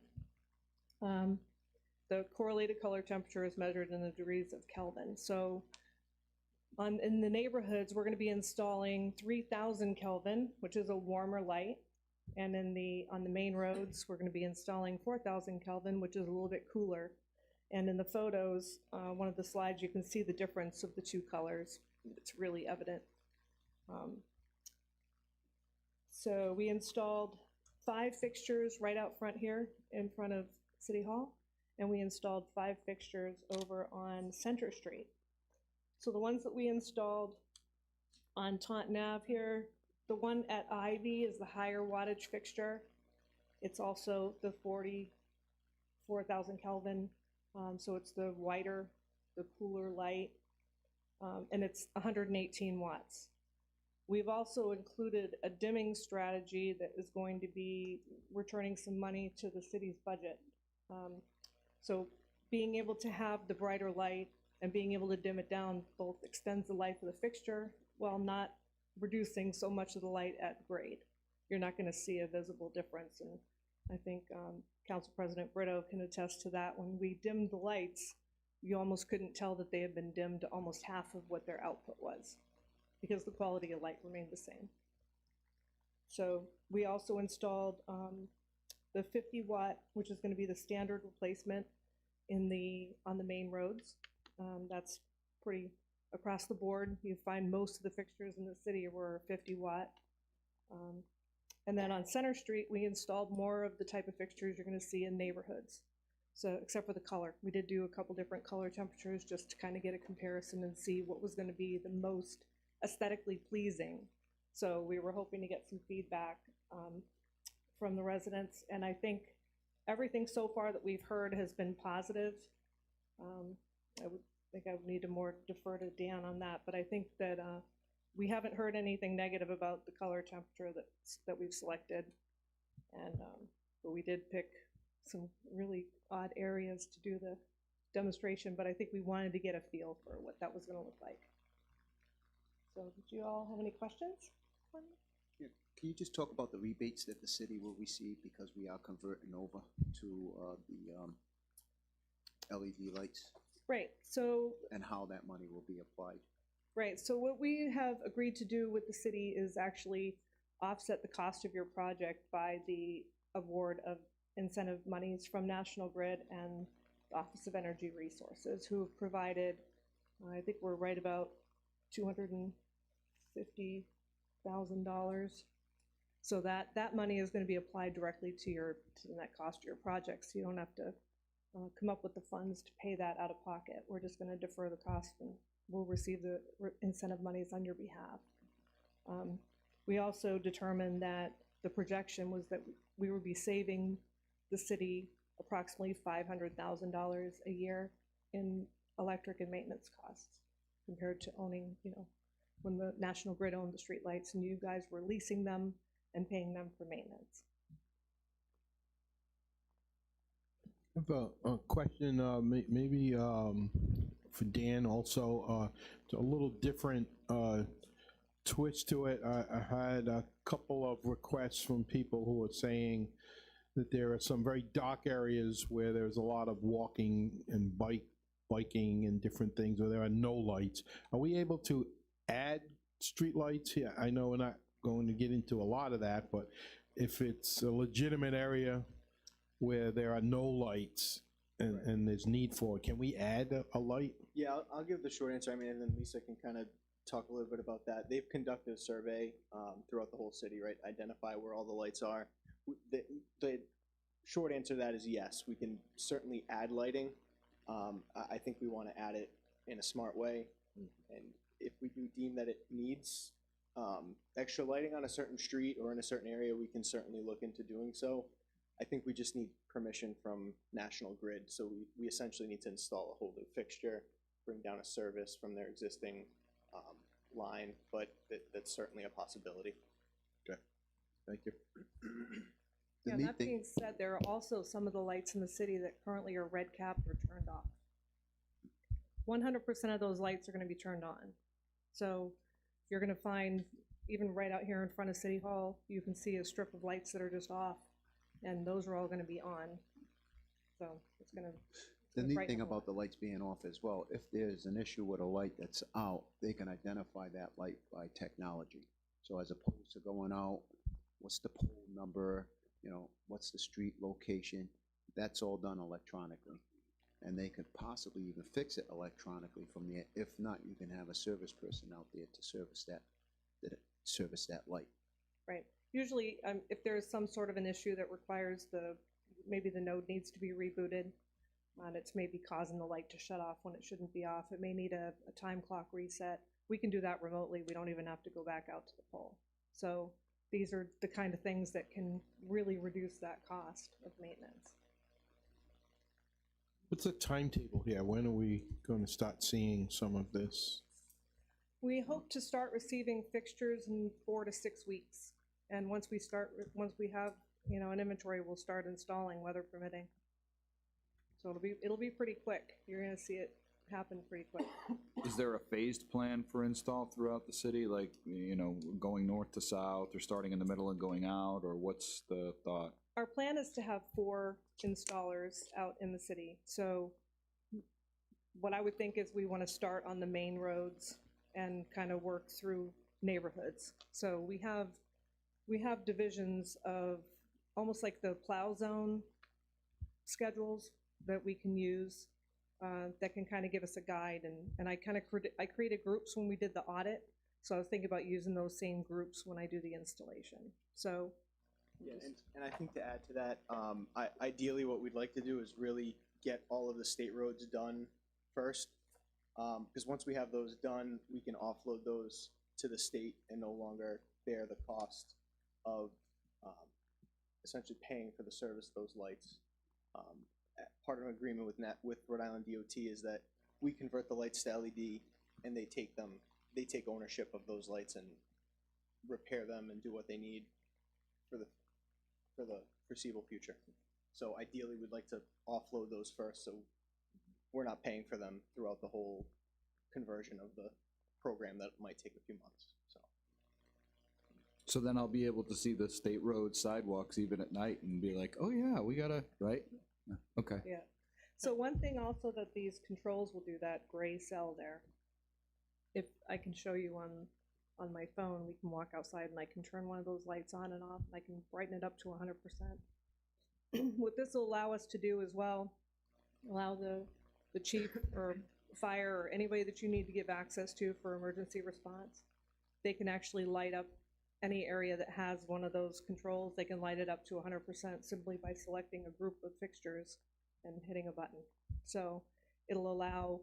the correlated color temperature is measured in the degrees of Kelvin. So in the neighborhoods, we're going to be installing 3,000 Kelvin, which is a warmer light. And on the main roads, we're going to be installing 4,000 Kelvin, which is a little bit cooler. And in the photos, one of the slides, you can see the difference of the two colors. It's really evident. So we installed 5 fixtures right out front here in front of City Hall, and we installed 5 fixtures over on Center Street. So the ones that we installed on Taunton Ave here, the one at Ivy is the higher wattage fixture. It's also the 44,000 Kelvin, so it's the whiter, the cooler light, and it's 118 watts. We've also included a dimming strategy that is going to be returning some money to the city's budget. So being able to have the brighter light and being able to dim it down both extends the life of the fixture while not reducing so much of the light at grade. You're not going to see a visible difference. And I think Council President Brito can attest to that. When we dimmed the lights, you almost couldn't tell that they had been dimmed to almost half of what their output was because the quality of light remained the same. So we also installed the 50 watt, which is going to be the standard replacement on the main roads. That's pretty across the board. You find most of the fixtures in the city were 50 watt. And then on Center Street, we installed more of the type of fixtures you're going to see in neighborhoods. So except for the color, we did do a couple different color temperatures just to kind of get a comparison and see what was going to be the most aesthetically pleasing. So we were hoping to get some feedback from the residents, and I think everything so far that we've heard has been positive. I would need to more defer to Dan on that, but I think that we haven't heard anything negative about the color temperature that we've selected, and but we did pick some really odd areas to do the demonstration, but I think we wanted to get a feel for what that was going to look like. So did you all have any questions? Yeah. Can you just talk about the rebates that the city will receive because we are converting over to the LED lights? Right, so. And how that money will be applied? Right, so what we have agreed to do with the city is actually offset the cost of your project by the award of incentive monies from National Grid and the Office of Energy Resources, who have provided, I think we're right about $250,000. So that money is going to be applied directly to the net cost of your project, so you don't have to come up with the funds to pay that out of pocket. We're just going to defer the cost and we'll receive the incentive monies on your behalf. We also determined that the projection was that we would be saving the city approximately $500,000 a year in electric and maintenance costs compared to owning, when the National Grid owned the streetlights and you guys were leasing them and paying them for maintenance. I have a question, maybe for Dan also, it's a little different twist to it. I had a couple of requests from people who are saying that there are some very dark areas where there's a lot of walking and biking and different things where there are no lights. Are we able to add street lights here? I know we're not going to get into a lot of that, but if it's a legitimate area where there are no lights and there's need for it, can we add a light? Yeah, I'll give the short answer. I mean, and then Lisa can kind of talk a little bit about that. They've conducted a survey throughout the whole city, right? Identify where all the lights are. The short answer to that is yes. We can certainly add lighting. I think we want to add it in a smart way. And if we do deem that it needs extra lighting on a certain street or in a certain area, we can certainly look into doing so. I think we just need permission from National Grid. So we essentially need to install a whole new fixture, bring down a service from their existing line, but that's certainly a possibility. Okay, thank you. Yeah, that being said, there are also some of the lights in the city that currently are red capped or turned off. 100% of those lights are going to be turned on. So you're going to find, even right out here in front of City Hall, you can see a strip of lights that are just off, and those are all going to be on. So it's going to. The neat thing about the lights being off as well, if there's an issue with a light that's out, they can identify that light by technology. So as opposed to going out, what's the pole number, what's the street location, that's all done electronically. And they could possibly even fix it electronically from there. If not, you can have a service person out there to service that light. Right. Usually, if there's some sort of an issue that requires maybe the node needs to be rebooted, and it's maybe causing the light to shut off when it shouldn't be off. It may need a time clock reset. We can do that remotely. We don't even have to go back out to the pole. So these are the kind of things that can really reduce that cost of maintenance. What's the timetable here? When are we going to start seeing some of this? We hope to start receiving fixtures in 4 to 6 weeks. And once we have, an inventory, we'll start installing, weather permitting. So it'll be pretty quick. You're gonna see it happen pretty quick. Is there a phased plan for install throughout the city, like, you know, going north to south, or starting in the middle and going out, or what's the thought? Our plan is to have 4 installers out in the city. So what I would think is we want to start on the main roads and kind of work through neighborhoods. So we have divisions of almost like the plow zone schedules that we can use that can kind of give us a guide. And I kind of I created groups when we did the audit. So I was thinking about using those same groups when I do the installation. So Yeah, and I think to add to that, ideally what we'd like to do is really get all of the state roads done first. Because once we have those done, we can offload those to the state and no longer bear the cost of essentially paying for the service of those lights. Part of an agreement with Rhode Island DOT is that we convert the lights to LED and they take ownership of those lights and repair them and do what they need for the foreseeable future. So ideally, we'd like to offload those first, so we're not paying for them throughout the whole conversion of the program that might take a few months, so. So then I'll be able to see the state road sidewalks even at night and be like, oh yeah, we gotta, right? Okay. yeah. So one thing also that these controls will do, that gray cell there, if I can show you on my phone, we can walk outside and I can turn one of those lights on and off, and I can brighten it up to 100%. What this will allow us to do as well, allow the chief or fire or anybody that you need to give access to for emergency response, they can actually light up any area that has one of those controls. They can light it up to 100% simply by selecting a group of fixtures and hitting a button. So it'll allow,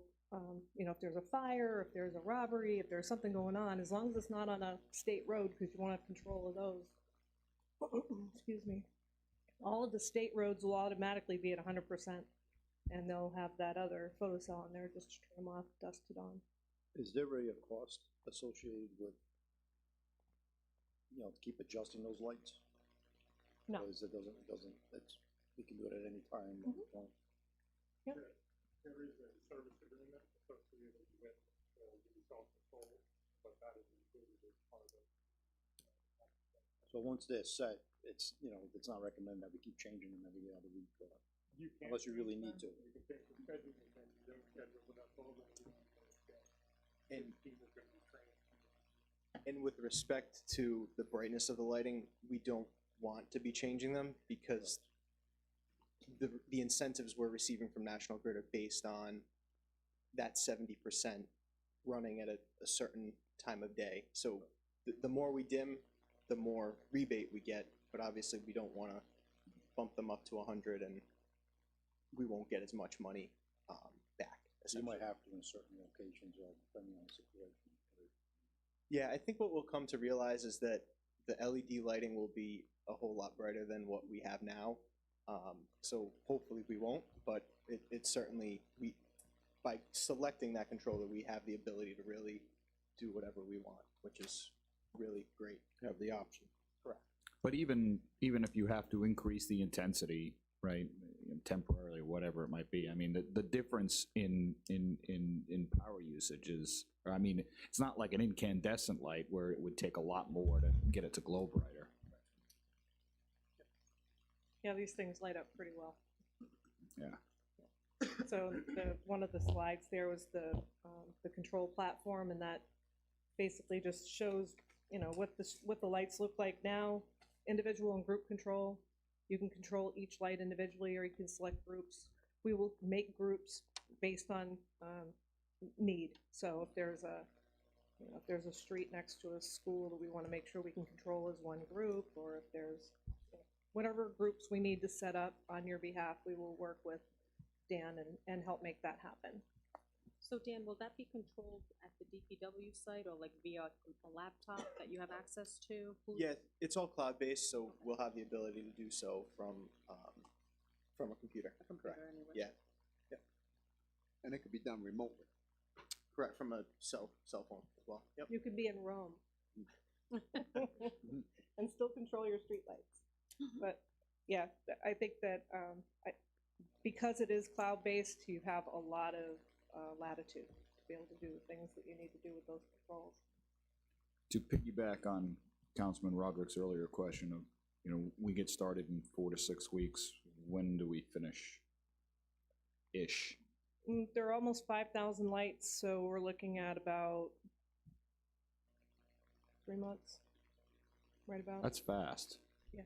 you know, if there's a fire, if there's a robbery, if there's something going on, as long as it's not on a state road, because you won't have control of those. Excuse me. All of the state roads will automatically be at 100%, and they'll have that other photocell on there just to turn them off, dusk to dawn. Is there a cost associated with, you know, to keep adjusting those lights? No. Because it doesn't, we can do it at any time. Mhm. Yep. There is a service agreement associated with the self-control, but that is included as part of it. So once they're set, it's, you know, it's not recommended that we keep changing them every other week, You can't unless you really change need to. them. You can change the schedule, you can change your own schedule, but that's all that you And people can be trained. And with respect to the brightness of the lighting, we don't want to be changing them because the incentives we're receiving from National Grid are based on that 70% running at a certain time of day. So the more we dim, the more rebate we get, but obviously we don't want to bump them up to 100 and we won't get as much money back. You might have to in certain locations, depending on the situation. Yeah, I think what we'll come to realize is that the LED lighting will be a whole lot brighter than what we have now. So hopefully we won't, but it certainly, by selecting that controller, we have the ability to really do whatever we want, which is really great. Have the option. Correct. But even if you have to increase the intensity, right, temporarily or whatever it might be, I mean, the difference in power usage is, I mean, it's not like an incandescent light where it would take a lot more to get it to glow brighter. Yeah, these things light up pretty well. Yeah. So one of the slides there was the control platform, and that basically just shows, you know, what the lights look like now, individual and group control. You can control each light individually, or you can select groups. We will make groups based on need. So if there's a street next to a school that we want to make sure we can control as one group, or if there's whatever groups we need to set up on your behalf, we will work with Dan and help make that happen. So Dan, will that be controlled at the DPW site or like via a laptop that you have access to? Yeah, it's all cloud-based, so we'll have the ability to do so from a computer. A computer Correct. anyway. Yeah. Yep. And it could be done remotely. Correct, from a cell phone as well. Yep. You could be in Rome and still control your streetlights. But yeah, I think that because it is cloud-based, you have a lot of latitude to be able to do the things that you need to do with those controls. To piggyback on Councilman Roderick's earlier question of, you know, we get started in 4 to 6 weeks, when do we finish? Ish. There are almost 5,000 lights, so we're looking at about 3 months, right about. That's fast. Yeah,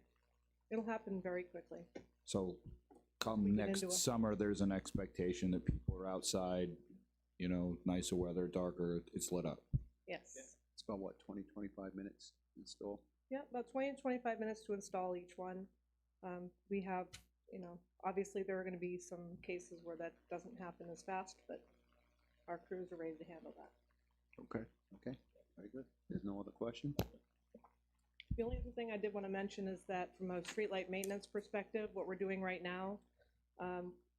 it'll happen very quickly. So We come get next into it. summer, there's an expectation that people are outside, you know, nicer weather, darker, it's lit up. Yes. It's about what, 20, 25 minutes install? Yeah, about 20 to 25 minutes to install each one. We have, you know, obviously there are going to be some cases where that doesn't happen as fast, but our crews are ready to handle that. Okay, okay, very good. There's no other question? The only other thing I did want to mention is that from a streetlight maintenance perspective, what we're doing right now,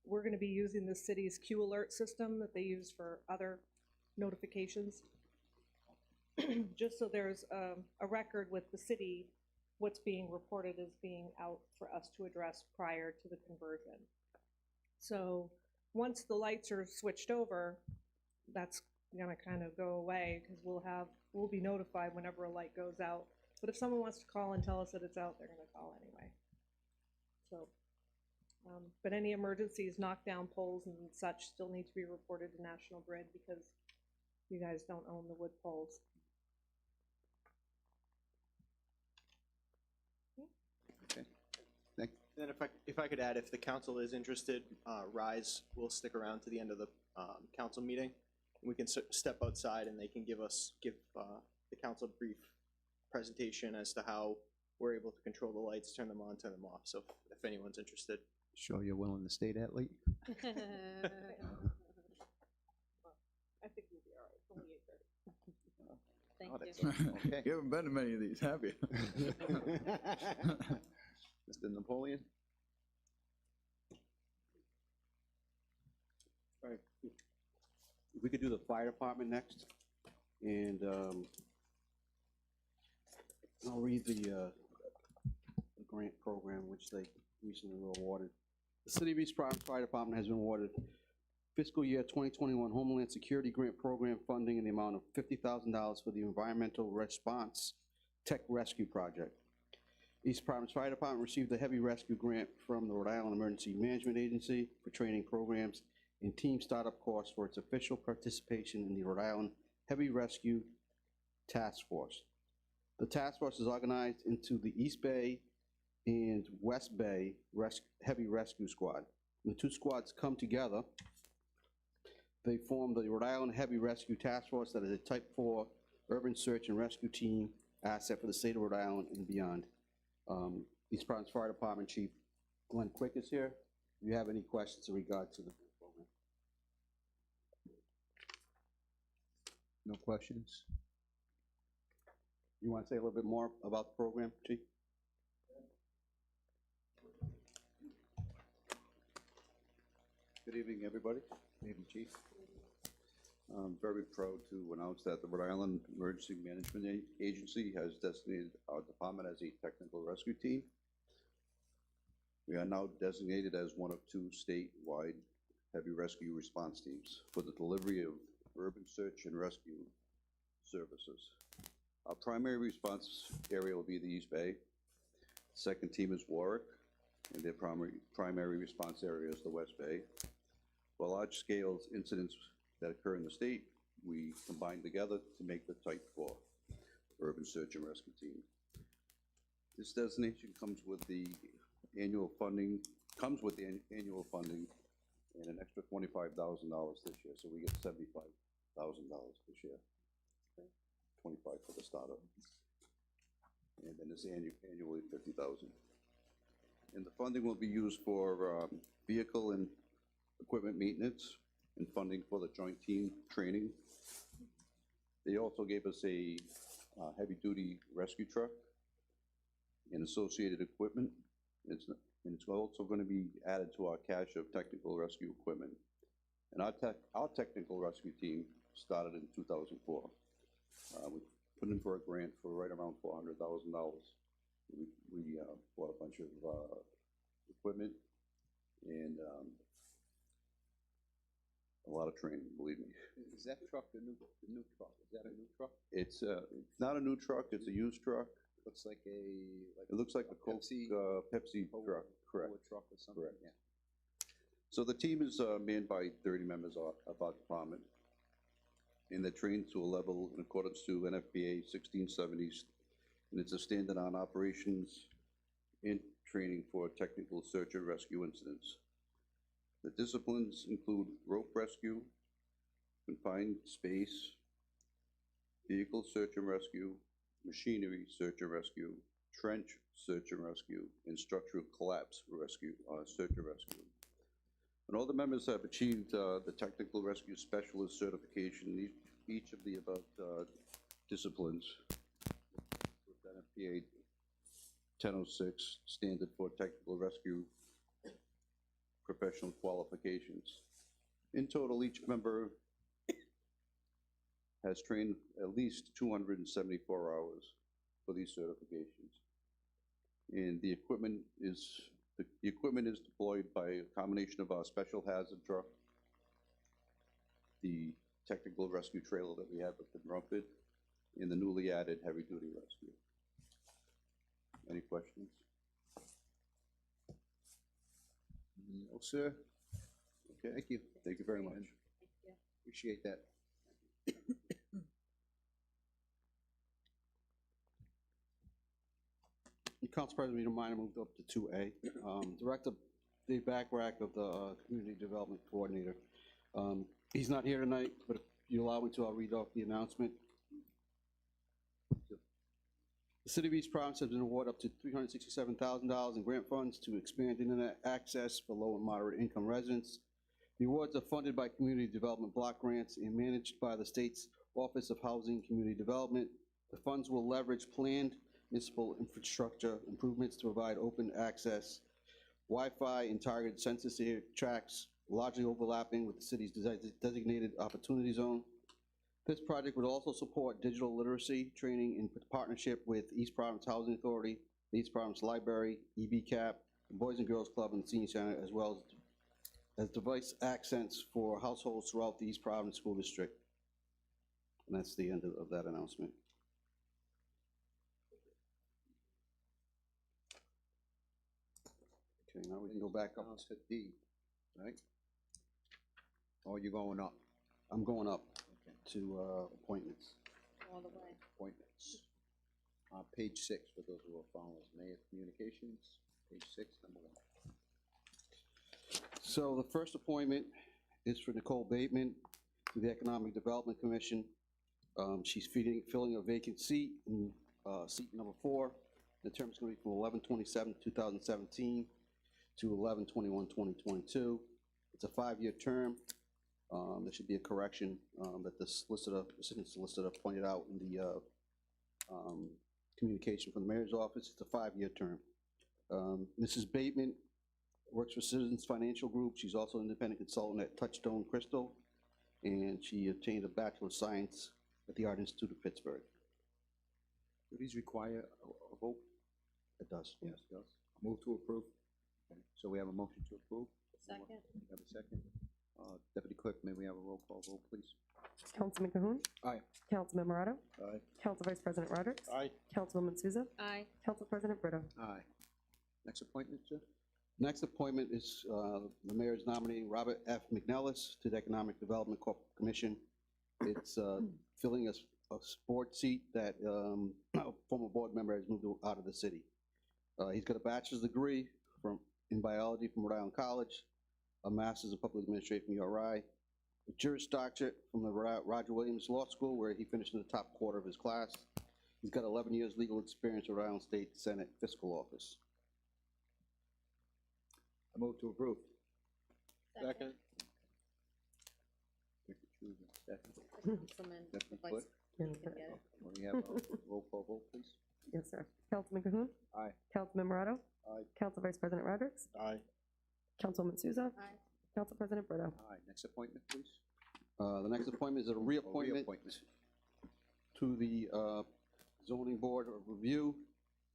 we're going to be using the city's Q alert system that they use for other notifications. Just so there's a record with the city, what's being reported as being out for us to address prior to the conversion. So once the lights are switched over, that's gonna kind of go away because we'll be notified whenever a light goes out. But if someone wants to call and tell us that it's out, they're gonna call anyway. So, but any emergencies, knockdown poles and such still need to be reported to National Grid because you guys don't own the wood poles. And then if I could add, if the council is interested, RISE will stick around to the end of the council meeting. We can step outside and they can give the council a brief presentation as to how we're able to control the lights, turn them on, turn them off. So if anyone's interested. Sure you're willing to stay that late? I think we'll be all right. It's only 8:30. Thank Oh, you. that's okay. You haven't been to many of these, have you? Mr. Napoleon? Right. If we could do the fire department next, and I'll read the grant program which they recently were awarded. The City of East Providence Fire Department has been awarded fiscal year 2021 Homeland Security Grant Program funding in the amount of $50,000 for the Environmental Response Tech Rescue Project. East Providence Fire Department received a heavy rescue grant from the Rhode Island Emergency Management Agency for training programs and team startup costs for its official participation in the Rhode Island Heavy Rescue Task Force. The task force is organized into the East Bay and West Bay Heavy Rescue Squad. When the two squads come together, they form the Rhode Island Heavy Rescue Task Force that is a Type 4 urban search and rescue team asset for the state of Rhode Island and beyond. East Providence Fire Department Chief Glenn Quick is here. If you have any questions in regard to the program. No questions? You want to say a little bit more about the program, Chief? Good evening, everybody. Good evening, Chief. I'm very proud to announce that the Rhode Island Emergency Management Agency has designated our department as a technical rescue team. We are now designated as one of 2 statewide heavy rescue response teams for the delivery of urban search and rescue services. Our primary response area will be the East Bay. Second team is Warwick, and their primary response area is the West Bay. For large-scale incidents that occur in the state, we combine together to make the Type 4 urban search and rescue team. This designation comes with the annual funding, and an extra $25,000 this year, so we get $75,000 this year. 25 for the startup. And then it's annually 50,000. And the funding will be used for vehicle and equipment maintenance and funding for the joint team training. They also gave us a heavy-duty rescue truck and associated equipment. And it's also going to be added to our cache of technical rescue equipment. And our technical rescue team started in 2004. We put in for a grant for right around $400,000. We bought a bunch of equipment, and a lot of training, believe me. Is that truck the new truck? Is that a new truck? It's not a new truck, it's a used truck. Looks like It looks like a Coke, Pepsi Pepsi truck, correct. Ford truck or something, Correct. yeah. So the team is manned by 30 members of our department, and they're trained to a level in accordance to NFPA 1670s, and it's a standard on operations and training for technical search and rescue incidents. The disciplines include rope rescue, confined space, vehicle search and rescue, machinery search and rescue, trench search and rescue, and structural collapse rescue, search and rescue. And all the members have achieved the Technical Rescue Specialist certification, each of the above disciplines with NFPA 1006 standard for technical rescue professional qualifications. In total, each member has trained at least 274 hours for these certifications. And the equipment is deployed by a combination of our special hazard truck, the technical rescue trailer that we have at the Rumpid, and the newly added heavy-duty rescue. Any questions? No, sir. Okay. Thank you. Thank you very much. Thank you. Appreciate that. Council President, you don't mind, I moved up to 2A. Director Dave Backrack of the Community Development Coordinator. He's not here tonight, but if you allow me to, I'll read off the announcement. The City of East Providence has been awarded up to $367,000 in grant funds to expand internet access for low and moderate income residents. The awards are funded by Community Development Block Grants and managed by the state's Office of Housing and Community Development. The funds will leverage planned municipal infrastructure improvements to provide open access, Wi-Fi and targeted census tracts, largely overlapping with the city's designated opportunity zone. This project would also support digital literacy training in partnership with East Providence Housing Authority, the East Providence Library, EBCAP, the Boys and Girls Club, and the Senior Center, as well as device accents for households throughout the East Providence School District. And that's the end of that announcement. Okay, now we can go back up. Down to D, right? Or you going up? I'm going up Okay. to appointments. All the way. Appointments. Page 6 for those who are followers. Mayor Communications, page 6, number 1. So the first appointment is for Nicole Bateman to the Economic Development Commission. She's filling a vacant seat in seat number 4. The term is going to be from 11/27/2017 to 11/21/2022. It's a 5-year term. There should be a correction that the assistant solicitor pointed out in the communication from the mayor's office. It's a 5-year term. Mrs. Bateman works for Citizens Financial Group. She's also an independent consultant at Touchstone Crystal, and she obtained a Bachelor of Science at the Art Institute of Pittsburgh. Do these require a vote? It does. Yes, it does. Move to approve. Okay. So we have a motion to approve. Second. We have a second. Deputy Clerk, may we have a roll call vote, please? Councilman Cahoon. Aye. Councilman Morato. Aye. Council Vice President Rodrick. Aye. Councilwoman Souza. Aye. Council President Brito. Aye. Next appointment, sir? Next appointment is the mayor's nominating Robert F. McNellis to the Economic Development Commission. It's filling a board seat that a former board member has moved out of the city. He's got a bachelor's degree in biology from Rhode Island College, a master's in public administration from URI, a Juris Doctorate from the Roger Williams Law School, where he finished in the top quarter of his class. He's got 11 years legal experience in Rhode Island State Senate Fiscal Office. I move to approve. Second. Second. Councilman, the Deputy vice, Clerk? you can get it. We have a roll call vote, please? Yes, sir. Councilman Cahoon. Aye. Councilman Morato. Aye. Council Vice President Rodrick. Aye. Councilwoman Souza. Aye. Council President Brito. Aye. Next appointment, please? The next appointment is a reappointment to the Zoning Board of Review.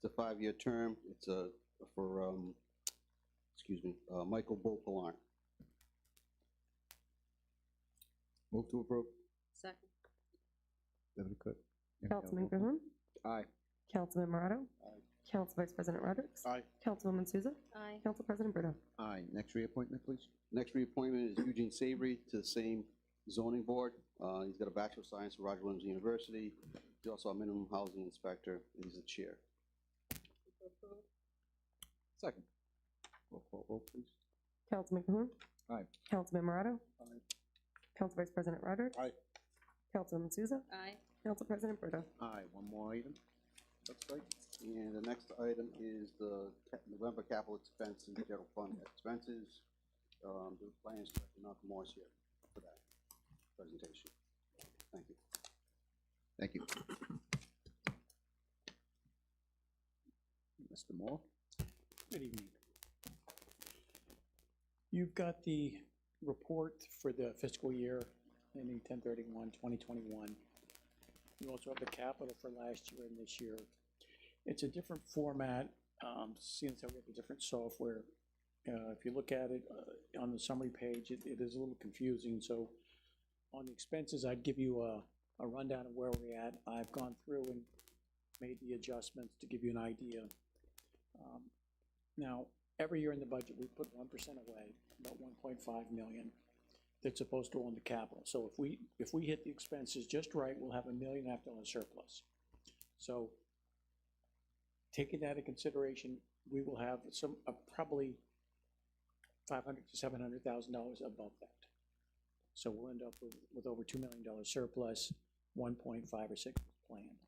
It's a 5-year term. It's for, Michael Beauplan. Move to approve. Second. Deputy Clerk. Councilman Cahoon. Aye. Councilman Morato. Aye. Council Vice President Rodrick. Aye. Councilwoman Souza. Aye. Council President Brito. Aye. Next reappointment, please. Next reappointment is Eugene Savory to the same zoning board. He's got a Bachelor of Science from Roger Williams University. He's also a minimum housing inspector, and he's the chair. Second. Roll call vote, please. Councilman Cahoon. Aye. Councilman Morato. Aye. Council Vice President Rodrick. Aye. Councilwoman Souza. Aye. Council President Brito. Aye. One more item. Looks like. And the next item is the November capital expense and general fund expenses. The finance director, Malcolm Morris, here for that presentation. Thank you. Thank you. Mr. Moore? Good evening. You've got the report for the fiscal year ending 10/31/2021. You also have the capital for last year and this year. It's a different format, since we have a different software. If you look at it on the summary page, it is a little confusing. So on the expenses, I'd give you a rundown of where we're at. I've gone through and made the adjustments to give you an idea. Now, every year in the budget, we put 1% away, about 1.5 million, that's supposed to go into capital. So if we hit the expenses just right, we'll have $1.5 million surplus. So taking that into consideration, we will have some probably $500,000 to $700,000 above that. So we'll end up with over $2 million surplus, 1.5 or 6 planned.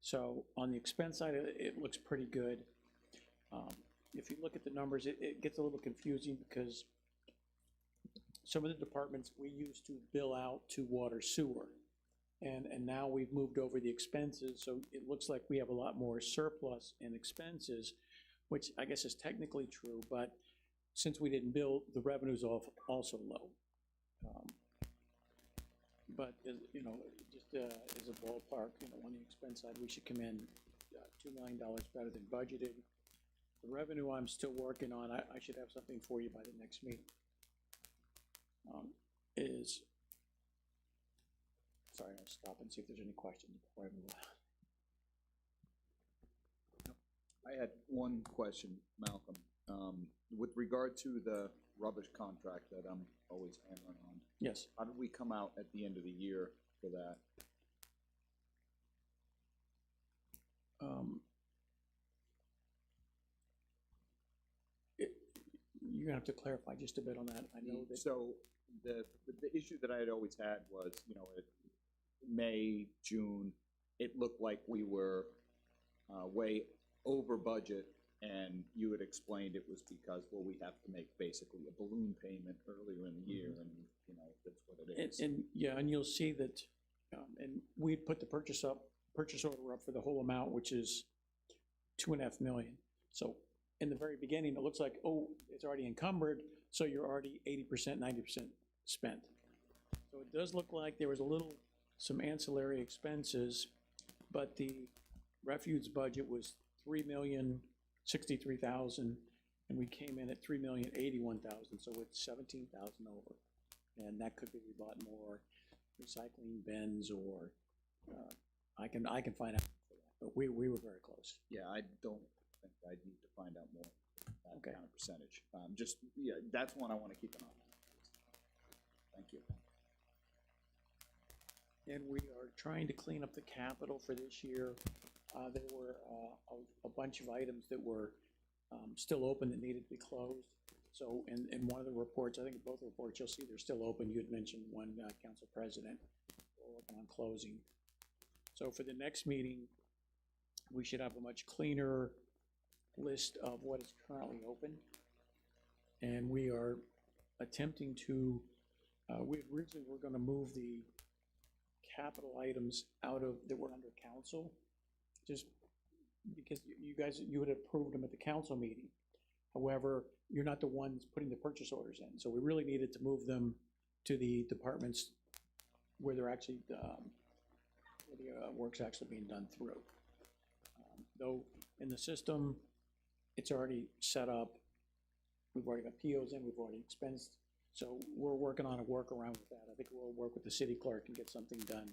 So on the expense side, it looks pretty good. If you look at the numbers, it gets a little confusing because some of the departments we used to bill out to water sewer. And now we've moved over the expenses, so it looks like we have a lot more surplus in expenses, which I guess is technically true, but since we didn't bill, the revenue's also low. But, you know, just as a ballpark, you know, on the expense side, we should come in $2 million better than budgeted. The revenue I'm still working on, I should have something for you by the next meeting. Sorry, I'll stop and see if there's any questions before I move on. I had one question, Malcolm. With regard to the rubbish contract that I'm always hammering on. Yes. How did we come out at the end of the year for that? You're gonna have to clarify just a bit on that. I know that. So the issue that I had always had was, you know, May, June, it looked like we were way over budget, and you had explained it was because, well, we have to make basically a balloon payment earlier in the year, and, you know, that's what it is. And yeah, and you'll see that, and we put the purchase order up for the whole amount, which is $2.5 million. So in the very beginning, it looks like, oh, it's already encumbered, so you're already 80%, 90% spent. So it does look like there was some ancillary expenses, but the refuge budget was $3,063,000, and we came in at $3,081,000, so it's $17,000 over. And that could be we bought more recycling bins, or I can find out for that, but we were very close. Yeah, I don't think I'd need to find out more that Okay. kind of percentage. Just, yeah, that's one I want to keep an eye on. Thank you. And we are trying to clean up the capital for this year. There were a bunch of items that were still open that needed to be closed. So in one of the reports, I think both reports, you'll see they're still open. You had mentioned one, Council President, we're working on closing. So for the next meeting, we should have a much cleaner list of what is currently open. And we are attempting to, we originally were going to move the capital items out of, that were under council, just because you had approved them at the council meeting. However, you're not the ones putting the purchase orders in. So we really needed to move them to the departments where they're actually, where the work's actually being done through. Though in the system, it's already set up. We've already got POs in, we've already expensed So we're working on a workaround with that. I think we'll work with the city clerk and get something done.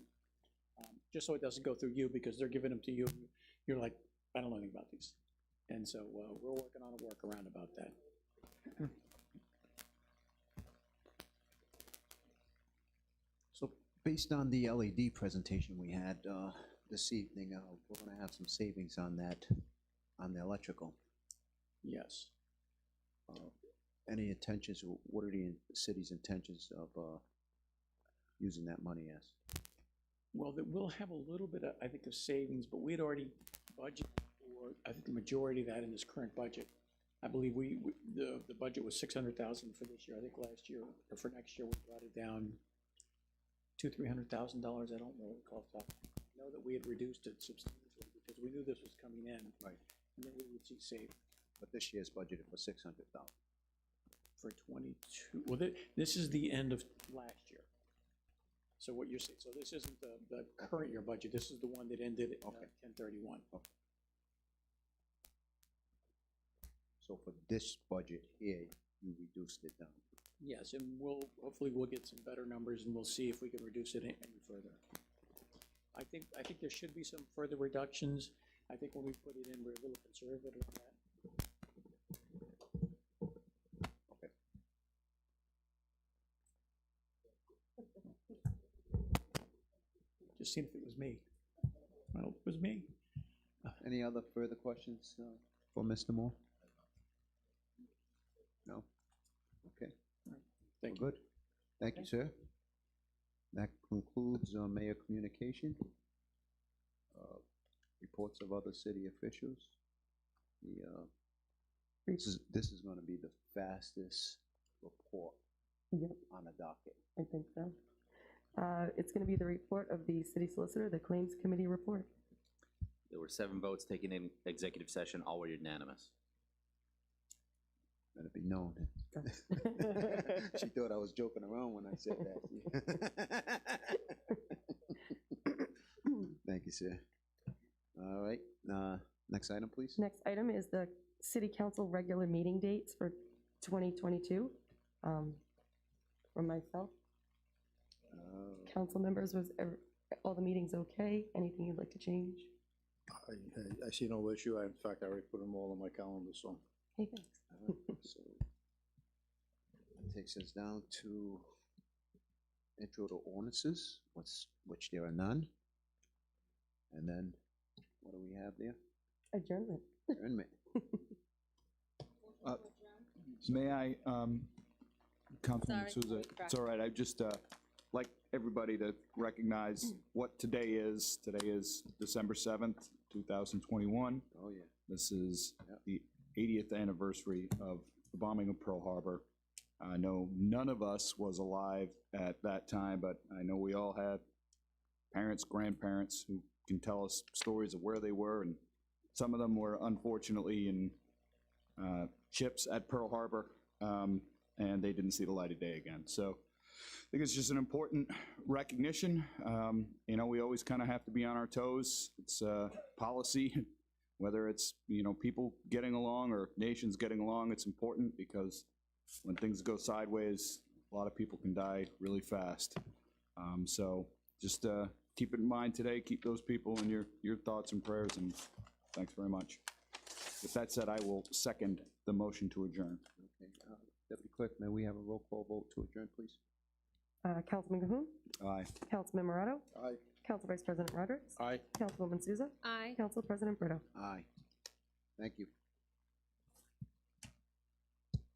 Just so it doesn't go through you, because they're giving them to you. You're like, I don't know anything about these. And so we're working on a workaround about that. So based on the LED presentation we had this evening, we're going to have some savings on that, on the electrical. Yes. Any intentions, what are the city's intentions of using that money as? Well, we'll have a little bit, I think, of savings, but we had already budgeted for, I think, the majority of that in this current budget. I believe the budget was $600,000 for this year. I think last year, or for next year, we brought it down $200,000-300,000. I don't know what we call it. I know that we had reduced it substantially because we knew this was coming in. Right. And then we would see savings. But this year's budgeted for 600,000. For 22, well, this is the end of last year. So what you're saying, so this isn't the current year budget, this is the one that ended at 10/31. Okay. So for this budget here, you reduced it down. Yes, and hopefully we'll get some better numbers and we'll see if we can reduce it any further. I think there should be some further reductions. I think when we put it in, we're a little conservative on that. Just seeing if it was me. Well, it was me. Any other further questions for Mr. Moore? No? Okay. Thank you. Good. Thank you, sir. That concludes mayor communication. Reports of other city officials. This is going to be the fastest report on the docket. I think so. It's going to be the report of the city solicitor, the claims committee report. There were 7 votes taken in executive session, all were unanimous. Let it be known. She thought I was joking around when I said that. Thank you, sir. All right, next item, please. Next item is the city council regular meeting dates for 2022. For myself. Council members, was all the meetings okay? Anything you'd like to change? I see no issue. In fact, I already put them all on my calendar, so. Hey, thanks. So that takes us down to intro to ordinances, which there are none. And then, what do we have there? Adjournment. Adjournment. May I, Councilman Sorry. Souza, it's all right, I just like everybody to recognize what today is. Today is December 7th, 2021. Oh, yeah. This is the 80th anniversary of the bombing of Pearl Harbor. I know none of us was alive at that time, but I know we all have parents, grandparents who can tell us stories of where they were, and some of them were unfortunately in ships at Pearl Harbor, and they didn't see the light of day again. So I think it's just an important recognition. You know, we always kind of have to be on our toes. It's policy, whether it's, you know, people getting along or nations getting along, it's important because when things go sideways, a lot of people can die really fast. So just keep it in mind today, keep those people in your thoughts and prayers, and thanks very much. With that said, I will second the motion to adjourn. Okay. Deputy Clerk, may we have a roll call vote to adjourn, please? Councilman Cahoon. Aye. Councilman Morato. Aye. Council Vice President Rodrick. Aye. Councilwoman Souza. Aye. Council President Brito. Aye. Thank you.